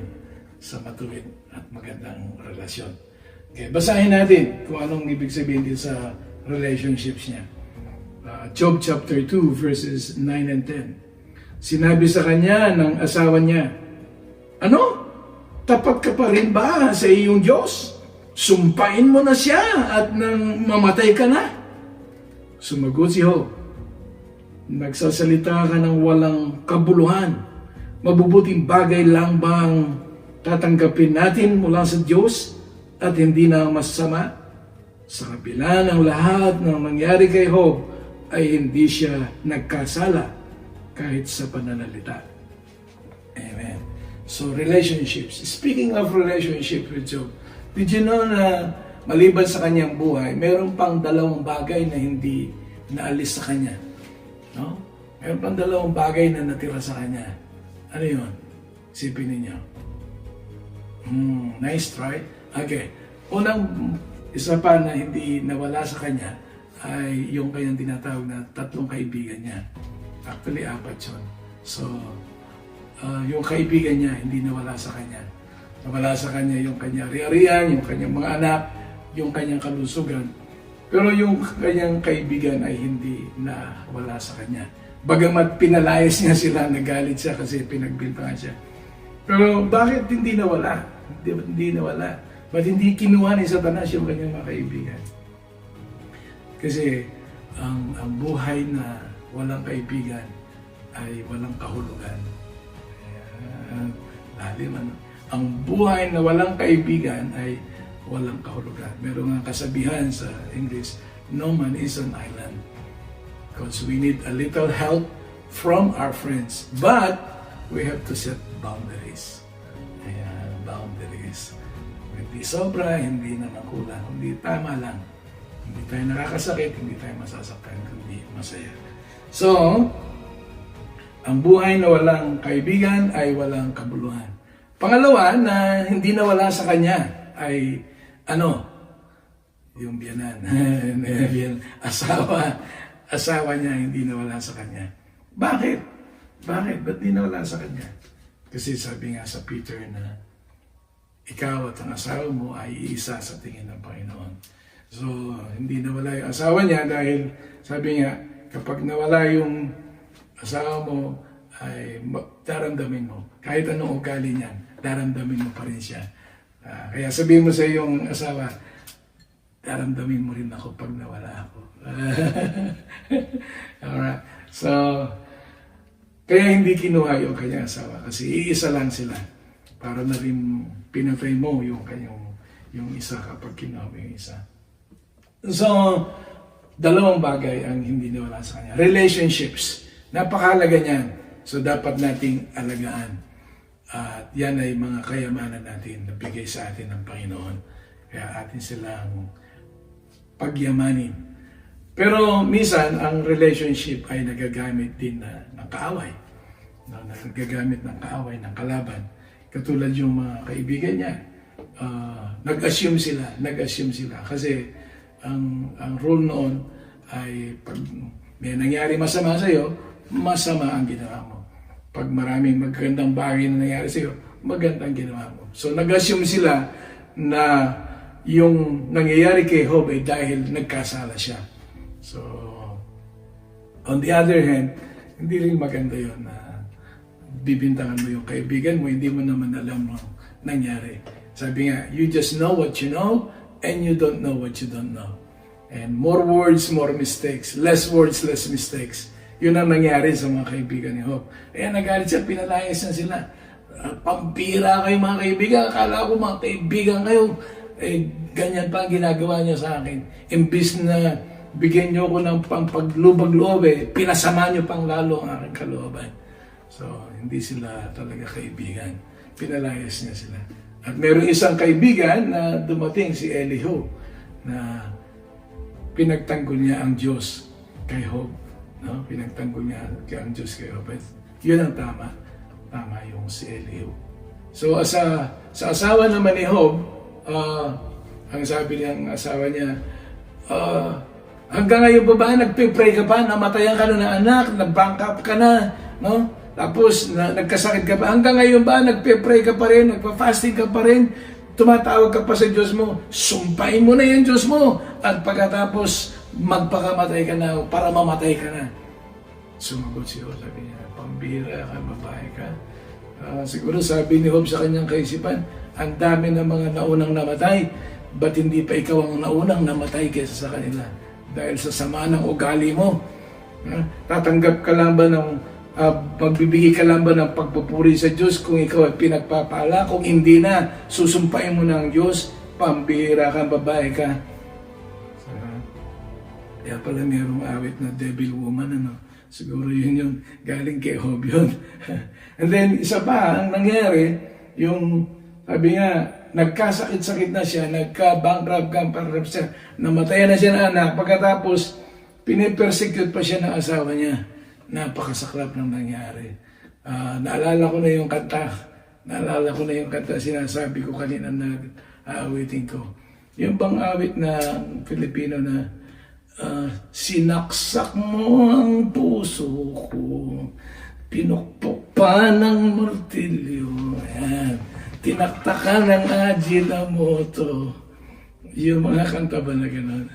Speaker 1: sa matuwid at magandang relasyon. Okay, basahin natin kung anong ibig sabihin din sa relationships niya. Job chapter 2 verses 9 and 10. Sinabi sa kanya ng asawa niya, ano? Tapat ka pa rin ba sa iyong Diyos? Sumpain mo na siya at nang mamatay ka na. Sumagot si Job, nagsasalita ka ng walang kabuluhan. Mabubuting bagay lang bang tatanggapin natin mula sa Diyos at hindi na masama? Sa kabila ng lahat ng nangyari kay Job ay hindi siya nagkasala kahit sa pananalita. Amen. So, relationships. Speaking of relationship with Job, did you know na maliban sa kanyang buhay, mayroon pang dalawang bagay na hindi naalis sa kanya? No? Mayroon pang dalawang bagay na natira sa kanya. Ano yun? Isipin ninyo. Nice try. Okay. Unang isa pa na hindi nawala sa kanya ay yung kanyang tinatawag na tatlong kaibigan niya. Actually, 4 yun. So, yung kaibigan niya hindi nawala sa kanya. Nawala sa kanya yung kanyang ari-arian, yung kanyang mga anak, yung kanyang kalusugan. Pero yung kanyang kaibigan ay hindi nawala sa kanya. Bagamat pinalayas niya sila, nagalit siya kasi pinagbintangan siya. Pero bakit hindi nawala? Hindi nawala. Ba't hindi kinuha ni Satanas yung kanyang mga kaibigan? Kasi ang buhay na walang kaibigan ay walang kahulugan. Lalim ano? Ang buhay na walang kaibigan ay walang kahulugan. Meron nga kasabihan sa English, no man is an island. Because we need a little help from our friends. But we have to set boundaries. Ayan, boundaries. Hindi sobra, hindi naman kulang, hindi tama lang. Hindi tayo nakakasakit, hindi tayo masasaktan, kundi masaya. So, ang buhay na walang kaibigan ay walang kabuluhan. Pangalawa na hindi nawala sa kanya ay ano? Yung biyanan. Asawa niya hindi nawala sa kanya. Bakit? Bakit? Ba't di nawala sa kanya? Kasi sabi nga sa Peter na ikaw at ang asawa mo ay iisa sa tingin ng Panginoon. So, hindi nawala yung asawa niya dahil sabi nga, kapag nawala yung asawa mo, ay daramdamin mo. Kahit anong ugali niyan, daramdamin mo pa rin siya. Kaya sabihin mo sa iyong asawa, daramdamin mo rin ako pag nawala ako. Alright. So, kaya hindi kinuha yung kanyang asawa kasi iisa lang sila. Para na rin pinatay mo yung isa kapag kinuha mo yung isa. So, dalawang bagay ang hindi nawala sa kanya. Relationships. Napakahalaga niyan. So, dapat nating alagaan. At yan ay mga kayamanan natin na bigay sa atin ng Panginoon. Kaya atin silang pagyamanin. Pero minsan, ang relationship ay nagagamit din ng kaaway. Nagagamit ng kaaway, ng kalaban. Katulad yung mga kaibigan niya. Nag-assume sila. Kasi ang rule noon ay pag may nangyari masama sa'yo, masama ang ginawa mo. Pag maraming magandang bagay na nangyari sa'yo, magandang ginawa mo. So nag-assume sila na yung nangyayari kay Job ay dahil nagkasala siya. So, on the other hand, hindi rin maganda yun na bibintangan mo yung kaibigan mo, hindi mo naman alam ang nangyari. Sabi nga, you just know what you know, and you don't know what you don't know. And more words, more mistakes. Less words, less mistakes. Yun ang nangyari sa mga kaibigan ni Job. Kaya nagalit siya, pinalayas na sila. Pampira kayo mga kaibigan. Akala ko mga kaibigan kayo. Ganyan pa ang ginagawa niya sa akin. Imbis na bigyan niyo ko ng paglubag-loob pinasama niyo pang lalo ang aking kalooban. So, hindi sila talaga kaibigan. Pinalayas niya sila. At meron isang kaibigan na dumating, si Elihu, na pinagtanggol niya ang Diyos kay Job. No? Pinagtanggol niya ang Diyos kay Job. Yun ang tama. Tama yung si Elihu. So, sa asawa naman ni Job, ang sabi niyang asawa niya, hanggang ngayon ba nagpipray ka pa, namatayan ka na ng anak, nag-bankrupt ka na, no? Tapos nagkasakit ka pa, hanggang ngayon ba nagpipray ka pa rin, nagpa-fasting ka pa rin, tumatawag ka pa sa Diyos mo, sumpain mo na yung Diyos mo, at pagkatapos magpakamatay ka na, para mamatay ka na. Sumagot si Job, sabi niya, pambira ka, babae ka. Siguro sabi ni Job sa kanyang kaisipan, ang dami ng mga naunang namatay, ba't hindi pa ikaw ang naunang namatay kaysa sa kanila? Dahil sa sama ng ugali mo. Tatanggap ka lang ba ng, magbibigay ka lang ba ng pagpupuri sa Diyos kung ikaw ay pinagpapala? Kung hindi na, susumpain mo ng Diyos, pambihira ka, babae ka. Kaya pala mayroong awit na devil woman, ano? Siguro yun, galing kay Job yun. And then, isa pa, ang nangyari, yung, sabi nga, nagkasakit-sakit na siya, nagka-bankrupt siya, namatayan na siya ng anak, pagkatapos, pinipersecute pa siya ng asawa niya. Napakasaklap ng nangyari. Naalala ko na yung kanta, sinasabi ko kanina na aawitin ko. Yung bang awit na Filipino na, sinaksak mo ang puso ko, pinukpok pa ng martilyo, ayan. Tinaktakan ng Ajinomoto. Yung mga kanta ba na gano'n?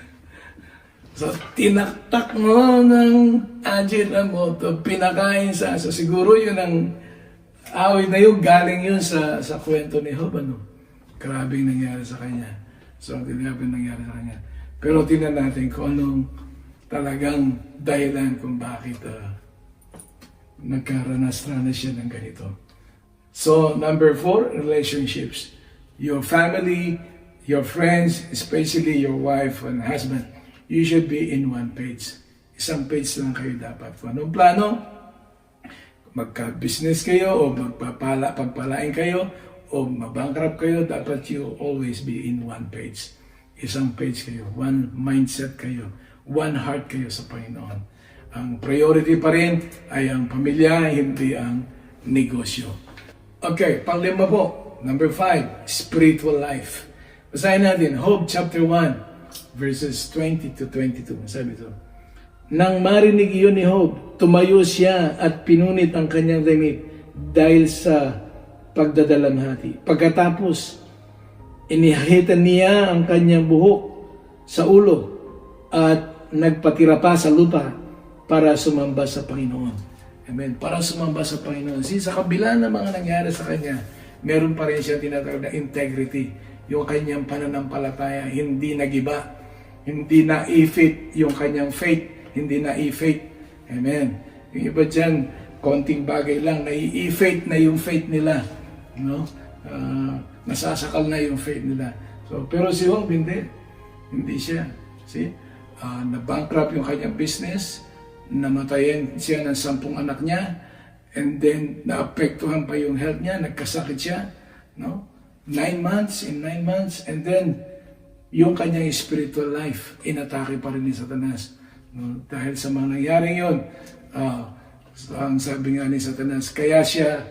Speaker 1: So, tinaktak mo ng Ajinomoto, pinakain sa asa. Siguro yun ang awit na yun, galing yun sa kwento ni Job, ano? Grabe yung nangyari sa kanya. So, grabe yung nangyari sa kanya. Pero tingnan natin kung anong talagang dahilan kung bakit nagkaranas-ranas siya ng ganito. So, number 4, relationships. Your family, your friends, especially your wife and husband, you should be in one page. Isang page lang kayo dapat. Kung anong plano, magka-business kayo o pagpalain kayo o mabankrupt kayo, dapat you always be in one page. Isang page kayo, one mindset kayo, one heart kayo sa Panginoon. Ang priority pa rin ay ang pamilya, hindi ang negosyo. Okay, panglima po. Number 5, spiritual life. Basahin natin, Job chapter 1, verses 20 to 22. Sabi ito, nang marinig iyon ni Job, tumayo siya at pinunit ang kanyang damit dahil sa pagdadalamhati. Pagkatapos, inihahitan niya ang kanyang buhok sa ulo at nagpatira pa sa lupa para sumamba sa Panginoon. Amen. Para sumamba sa Panginoon. Sa kabila ng mga nangyari sa kanya, meron pa rin siya tinatawag na integrity. Yung kanyang pananampalataya, hindi nagiba. Hindi na-i-fit yung kanyang faith. Hindi na-i-faith. Amen. Yung iba dyan, konting bagay lang, na-i-faith na yung faith nila. No? Nasasakal na yung faith nila. So, pero si Job, hindi. Hindi siya. See? Na-bankrupt yung kanyang business. Namatayan siya ng 10 anak niya, and then naapektuhan pa yung health niya, nagkasakit siya, no? 9 months, and then yung kanyang spiritual life, inatake pa rin ni Satanas. No? Dahil sa mga nangyaring yun, ang sabi nga ni Satanas, kaya siya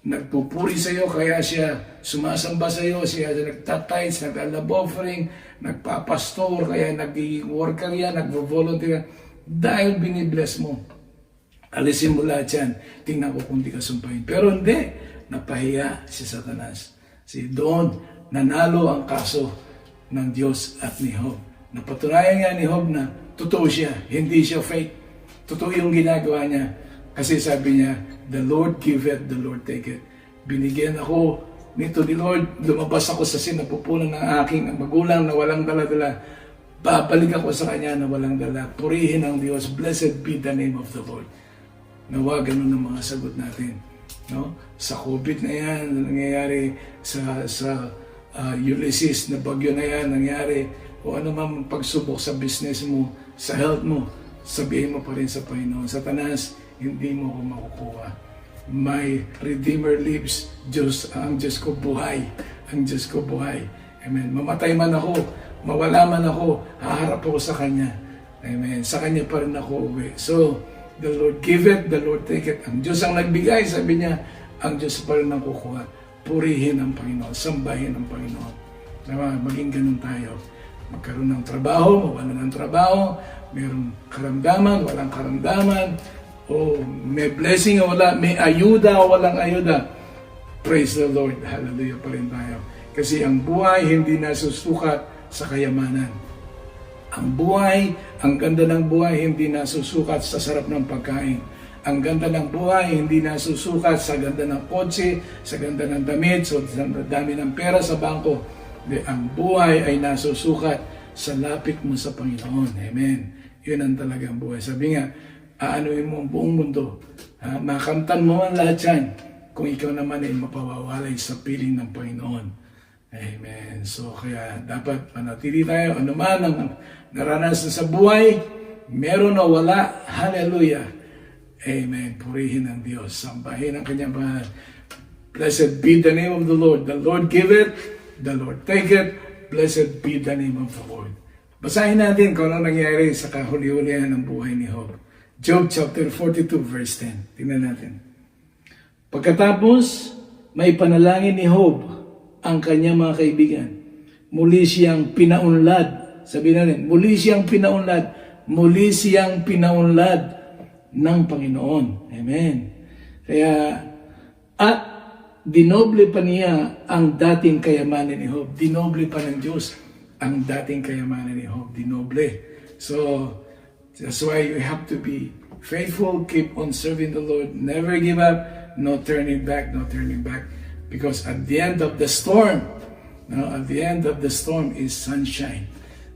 Speaker 1: nagpupuri sa iyo, kaya siya sumasamba sa iyo, siya nagtatides, nag-alab offering, nagpapastor, kaya nag-worker yan, nag-volunteer, dahil binibless mo. Alisin mo lahat yan. Tingnan ko kung di ka sumpahin. Pero hindi. Napahiya si Satanas. Doon, nanalo ang kaso ng Diyos at ni Job. Napatunayan nga ni Job na totoo siya. Hindi siya fake. Totoo yung ginagawa niya. Kasi sabi niya, the Lord giveth, the Lord taketh. Binigyan ako nito ni Lord. Lumabas ako sa sinapupunan ng aking magulang na walang dala-dala. Babalik ako sa Kanya na walang dala. Purihin ang Diyos. Blessed be the name of the Lord. Nawa, ganun ang mga sagot natin. No? Sa COVID na yan, nangyayari sa Ulysses na bagyo na yan, nangyari, o ano man pagsubok sa business mo, sa health mo, sabihin mo pa rin sa Panginoon, Satanas, hindi mo ko makukuha. My Redeemer lives. Ang Diyos ko buhay. Ang Diyos ko buhay. Amen. Mamatay man ako, mawala man ako, haharap ako sa Kanya. Amen. Sa Kanya pa rin ako uwi. So, the Lord give it, the Lord take it. Ang Diyos ang nagbigay, sabi niya, ang Diyos pa rin ang kukuha. Purihin ang Panginoon, sambahin ang Panginoon. Diba? Maging ganun tayo. Magkaroon ng trabaho, mawala ng trabaho, mayroong karamdaman, walang karamdaman, o may blessing o wala, may ayuda o walang ayuda. Praise the Lord. Hallelujah pa rin tayo. Kasi ang buhay hindi nasusukat sa kayamanan. Ang buhay, ang ganda ng buhay hindi nasusukat sa sarap ng pagkain. Ang ganda ng buhay hindi nasusukat sa ganda ng kotse, sa ganda ng damit, sa dami ng pera sa bangko. Ang buhay ay nasusukat sa lapit mo sa Panginoon. Amen. Yun ang talagang buhay. Sabi nga, aanuin mo ang buong mundo. Makamtan mo ang lahat yan kung ikaw naman ay mapawawalay sa piling ng Panginoon. Amen. So kaya dapat manatili tayo. Ano man ang naranasan sa buhay, meron o wala, hallelujah. Amen. Purihin ang Diyos. Sambahin ang kanyang pangalan. Blessed be the name of the Lord. The Lord give it, the Lord take it. Blessed be the name of the Lord. Basahin natin kung ano nangyari sa kahuli-hulihan ng buhay ni Job. Job chapter 42 verse 10. Tingnan natin. Pagkatapos, may panalangin ni Job ang kanyang mga kaibigan. Muli siyang pinaunlad. Sabihin natin, muli siyang pinaunlad. Muli siyang pinaunlad ng Panginoon. Amen. Kaya, at dinoble pa niya ang dating kayamanan ni Job. Dinoble pa ng Diyos ang dating kayamanan ni Job. Dinoble. So, that's why you have to be faithful, keep on serving the Lord, never give up, no turning back, no turning back. Because at the end of the storm, at the end of the storm is sunshine.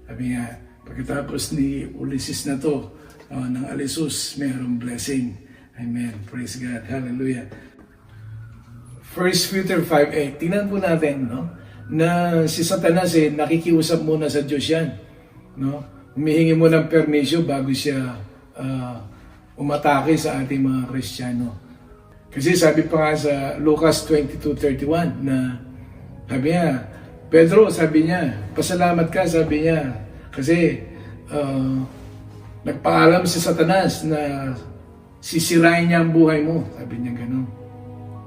Speaker 1: Sabi nga, pagkatapos ni Ulysses na to, ng Alisus, mayroong blessing. Amen. Praise God. Hallelujah. 1 Peter 5:8. Tingnan po natin, na si Satanas nakikiusap muna sa Diyos yan. Humihingi mo ng permisyo bago siya umatake sa ating mga Kristiyano. Kasi sabi pa nga sa Lucas 22:31 na sabi niya, Pedro, sabi niya, pasalamat ka, sabi niya, kasi nagpaalam si Satanas na sisirain niya ang buhay mo. Sabi niya gano'n.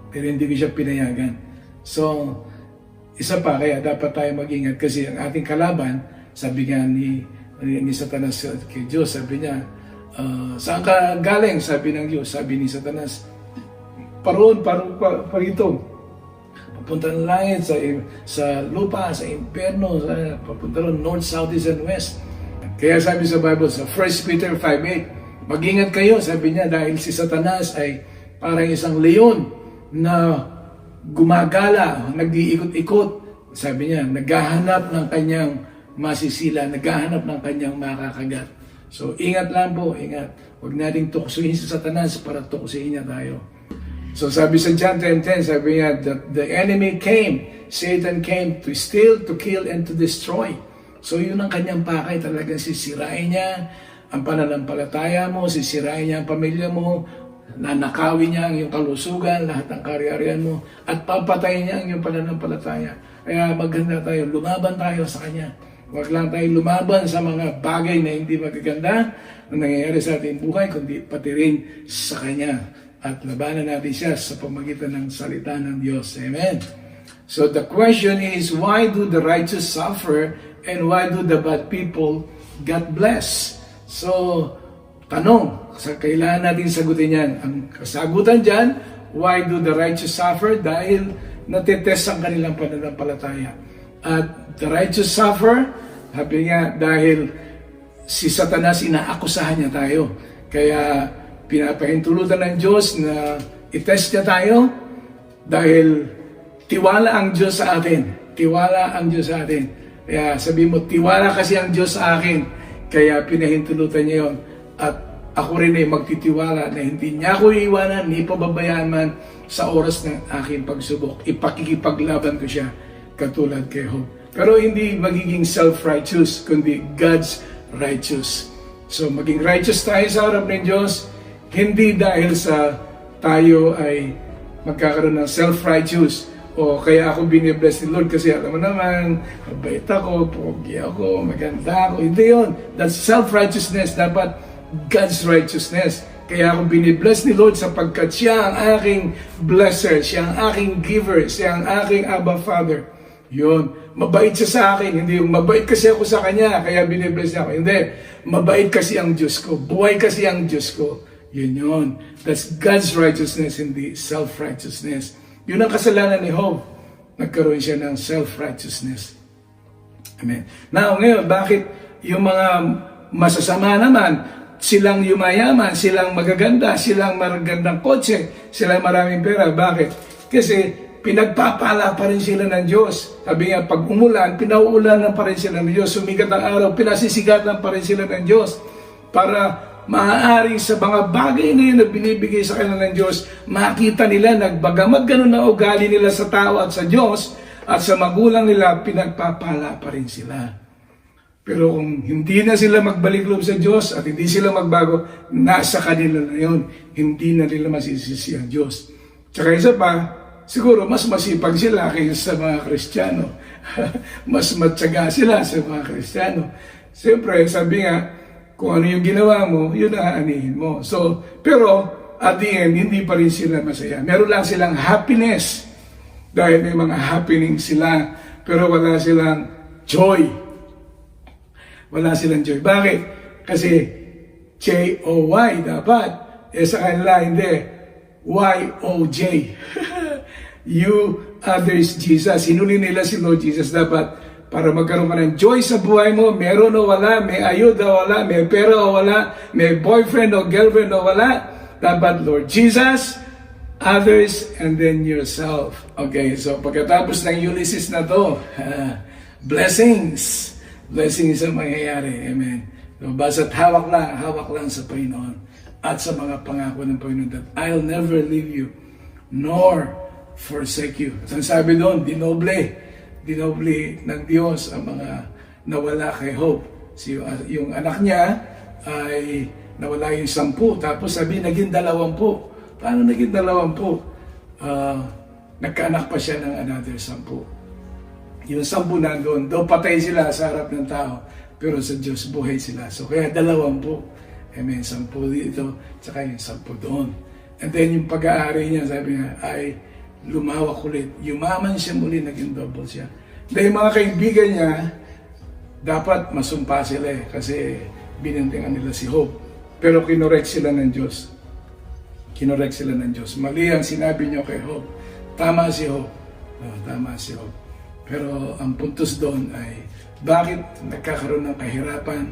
Speaker 1: Pero hindi ko siya pinayagan. So, isa pa, kaya dapat tayo mag-ingat kasi ang ating kalaban, sabi nga ni Satanas kay Diyos, sabi niya, saan ka galing? Sabi ng Diyos, sabi ni Satanas, parito. Papunta ng langit, sa lupa, sa impyerno, papunta ron, north, south, east, and west. Kaya sabi sa Bible, sa 1 Peter 5:8, mag-ingat kayo, sabi niya, dahil si Satanas ay parang isang leon na gumagala, nag-iikot-ikot. Sabi niya, naghahanap ng kanyang masisila, naghahanap ng kanyang makakagat. So, ingat lang po, ingat. Huwag nating tuksuhin si Satanas para tuksuhin niya tayo. So, sabi sa John 10:10, sabi niya, the enemy came, Satan came to steal, to kill, and to destroy. So, yun ang kanyang pakay, talagang sisirain niya ang pananampalataya mo, sisirain niya ang pamilya mo, nanakawin niya ang iyong kalusugan, lahat ng karyarihan mo, at papatayin niya ang iyong pananampalataya. Kaya maganda tayo, lumaban tayo sa Kanya. Huwag lang tayo lumaban sa mga bagay na hindi magaganda na nangyayari sa ating buhay, kundi pati rin sa Kanya. At labanan natin siya sa pamagitan ng salita ng Diyos. Amen. So the question is, why do the righteous suffer and why do the bad people get blessed? So, tanong, kailangan natin sagutin yan. Ang kasagutan dyan, why do the righteous suffer? Dahil natetest ang kanilang pananampalataya. At the righteous suffer, sabi nga, dahil si Satanas inaakusahan niya tayo. Kaya pinapahintulutan ng Diyos na itest niya tayo dahil tiwala ang Diyos sa atin. Tiwala ang Diyos sa atin. Kaya sabi mo, tiwala kasi ang Diyos sa akin. Kaya pinahintulutan niya yun. At ako rin ay magtitiwala na hindi niya ako iiwanan, ni pababayaan man sa oras ng aking pagsubok. Ipakikipaglaban ko siya katulad kay Job. Pero hindi magiging self-righteous, kundi God's righteous. So maging righteous tayo sa harap ng Diyos, hindi dahil sa tayo ay magkakaroon ng self-righteous o kaya ako binibless ni Lord kasi alam mo naman, mabait ako, pogi ako, maganda ako. Hindi yun. That's self-righteousness. Dapat God's righteousness. Kaya ako binibless ni Lord sapagkat siya ang aking blesser, siya ang aking giver, siya ang aking Abba Father. Yun. Mabait siya sa akin. Hindi yung mabait kasi ako sa Kanya, kaya binibless niya ako. Hindi. Mabait kasi ang Diyos ko. Buhay kasi ang Diyos ko. Yun. That's God's righteousness, hindi self-righteousness. Yun ang kasalanan ni Job. Nagkaroon siya ng self-righteousness. Amen. Now, ngayon, bakit yung mga masasama naman, silang yumayaman, silang magaganda, silang magagandang kotse, silang maraming pera? Bakit? Kasi pinagpapala pa rin sila ng Diyos. Sabi nga, pag umulan, pinauulanan pa rin sila ng Diyos. Sumikat ang araw, pinasisigatan pa rin sila ng Diyos. Para maaari sa mga bagay na yun na binibigay sa kanila ng Diyos, makita nila nagbagamag ganun na ugali nila sa tao at sa Diyos at sa magulang nila, pinagpapala pa rin sila. Pero kung hindi na sila magbalik loob sa Diyos at hindi sila magbago, nasa kanila na yun. Hindi na nila masisisi ang Diyos. Tsaka isa pa, siguro mas masipag sila kaysa sa mga Kristiyano. Mas matyaga sila sa mga Kristiyano. Siyempre, sabi nga, kung ano yung ginawa mo, yun ang aanihin mo. So, pero at the end, hindi pa rin sila masaya. Meron lang silang happiness dahil may mga happening sila, pero wala silang joy. Wala silang joy. Bakit? Kasi J-O-Y dapat. Sa kanila, hindi. Y-O-J. You, others, Jesus. Hinuli nila si Lord Jesus. Dapat para magkaroon ka ng joy sa buhay mo, meron o wala, may ayuda o wala, may pera o wala, may boyfriend o girlfriend o wala, dapat Lord Jesus, others, and then yourself. Okay, so pagkatapos ng Ulysses na to, blessings ang mangyayari. Amen. So, basta't hawak lang sa Panginoon at sa mga pangako ng Panginoon that I'll never leave you nor forsake you. At ang sabi doon, dinoble ng Diyos ang mga nawala kay Job. Yung anak niya ay nawala yung 10, tapos sabi naging 20. Paano naging 20? Nagkaanak pa siya ng another 10. Yung 10 nandun, daw patay sila sa harap ng tao, pero sa Diyos buhay sila. So kaya 20. Amen, 10 dito, tsaka yung 10 doon. And then yung pag-aari niya, sabi niya, ay lumawak ulit. Yumaman siya muli, naging double siya. Dahil mga kaibigan niya, dapat masumpa sila kasi binantingan nila si Job. Pero kinorek sila ng Diyos. Mali ang sinabi niyo kay Job. Tama si Job. Tama si Job. Pero ang puntos doon ay, bakit nagkakaroon ng kahirapan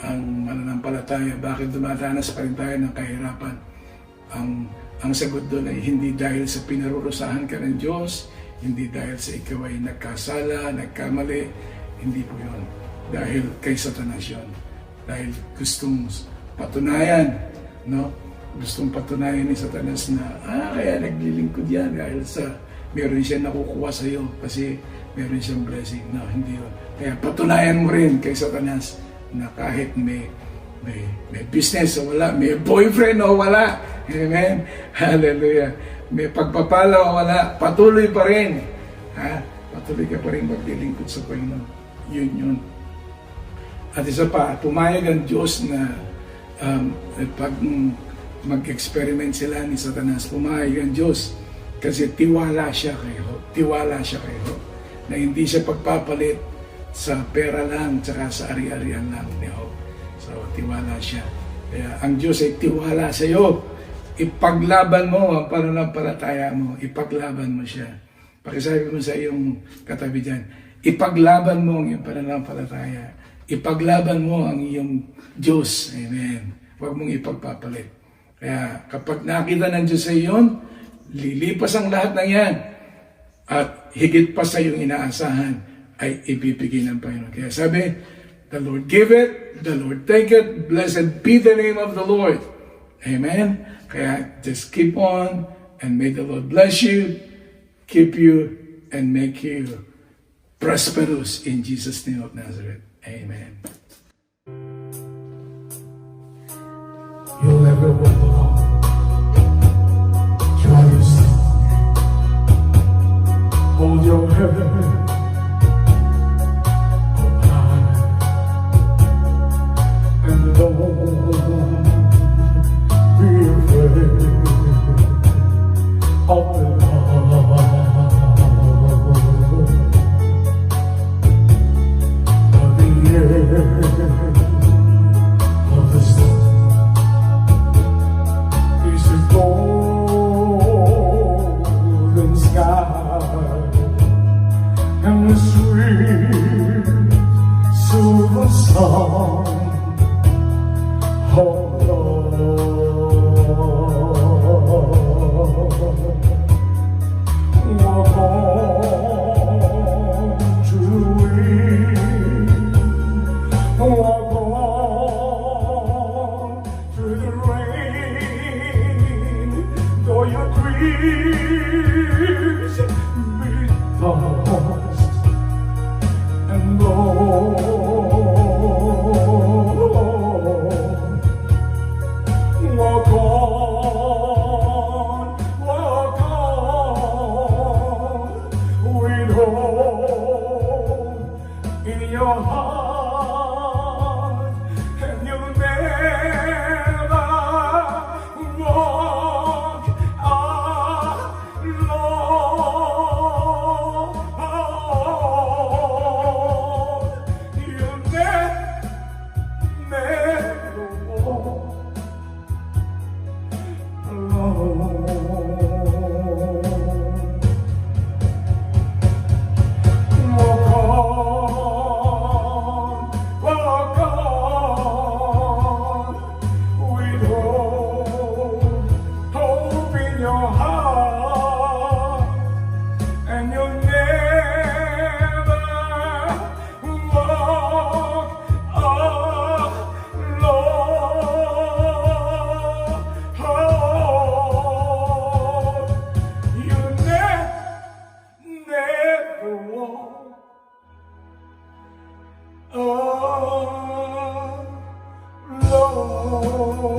Speaker 1: ang mananampalataya? Bakit dumadanas pa rin tayo ng kahirapan? Ang sagot doon ay hindi dahil sa pinarurusahan ka ng Diyos, hindi dahil sa ikaw ay nagkasala, nagkamali, hindi po yun. Dahil kay Satanas yun. Dahil gustong patunayan, no? Gustong patunayan ni Satanas na, kaya naglilingkod yan dahil sa meron siya nakukuha sa iyo kasi meron siyang blessing. No, hindi yun. Kaya patunayan mo rin kay Satanas na kahit may business o wala, may boyfriend o wala, amen, hallelujah, may pagpapala o wala, patuloy pa rin, patuloy ka pa rin maglilingkod sa Panginoon. Yun. At isa pa, pumayag ang Diyos na pag mag-experiment sila ni Satanas, pumayag ang Diyos kasi tiwala siya kay Job, na hindi siya pagpapalit sa pera lang, tsaka sa ari-arian lang ni Job. So, tiwala siya. Kaya ang Diyos ay tiwala sa iyo. Ipaglaban mo ang pananampalataya mo. Ipaglaban mo siya. Pakisabi mo sa iyong katabi dyan, ipaglaban mo ang iyong pananampalataya. Ipaglaban mo ang iyong Diyos. Amen. Huwag mong ipagpapalit. Kaya kapag nakita ng Diyos sa iyon, lilipas ang lahat ng yan. At higit pa sa iyong inaasahan ay ibibigay ng Panginoon. Kaya sabi, the Lord give it, the Lord take it, blessed be the name of the Lord. Amen? Kaya just keep on, and may the Lord bless you, keep you, and make you prosperous in Jesus' name of Nazareth. Amen. never walk your song. Hold your head up high and don't be afraid of the and the sweet silver song of love. Walk on to the wind, walk on through the rain, though your dreams be lost and gone. Walk on with hope in your heart, and you'll never walk alone. You'll never walk alone. Walk on with hope in your heart, and you'll never walk alone. You'll never walk alone.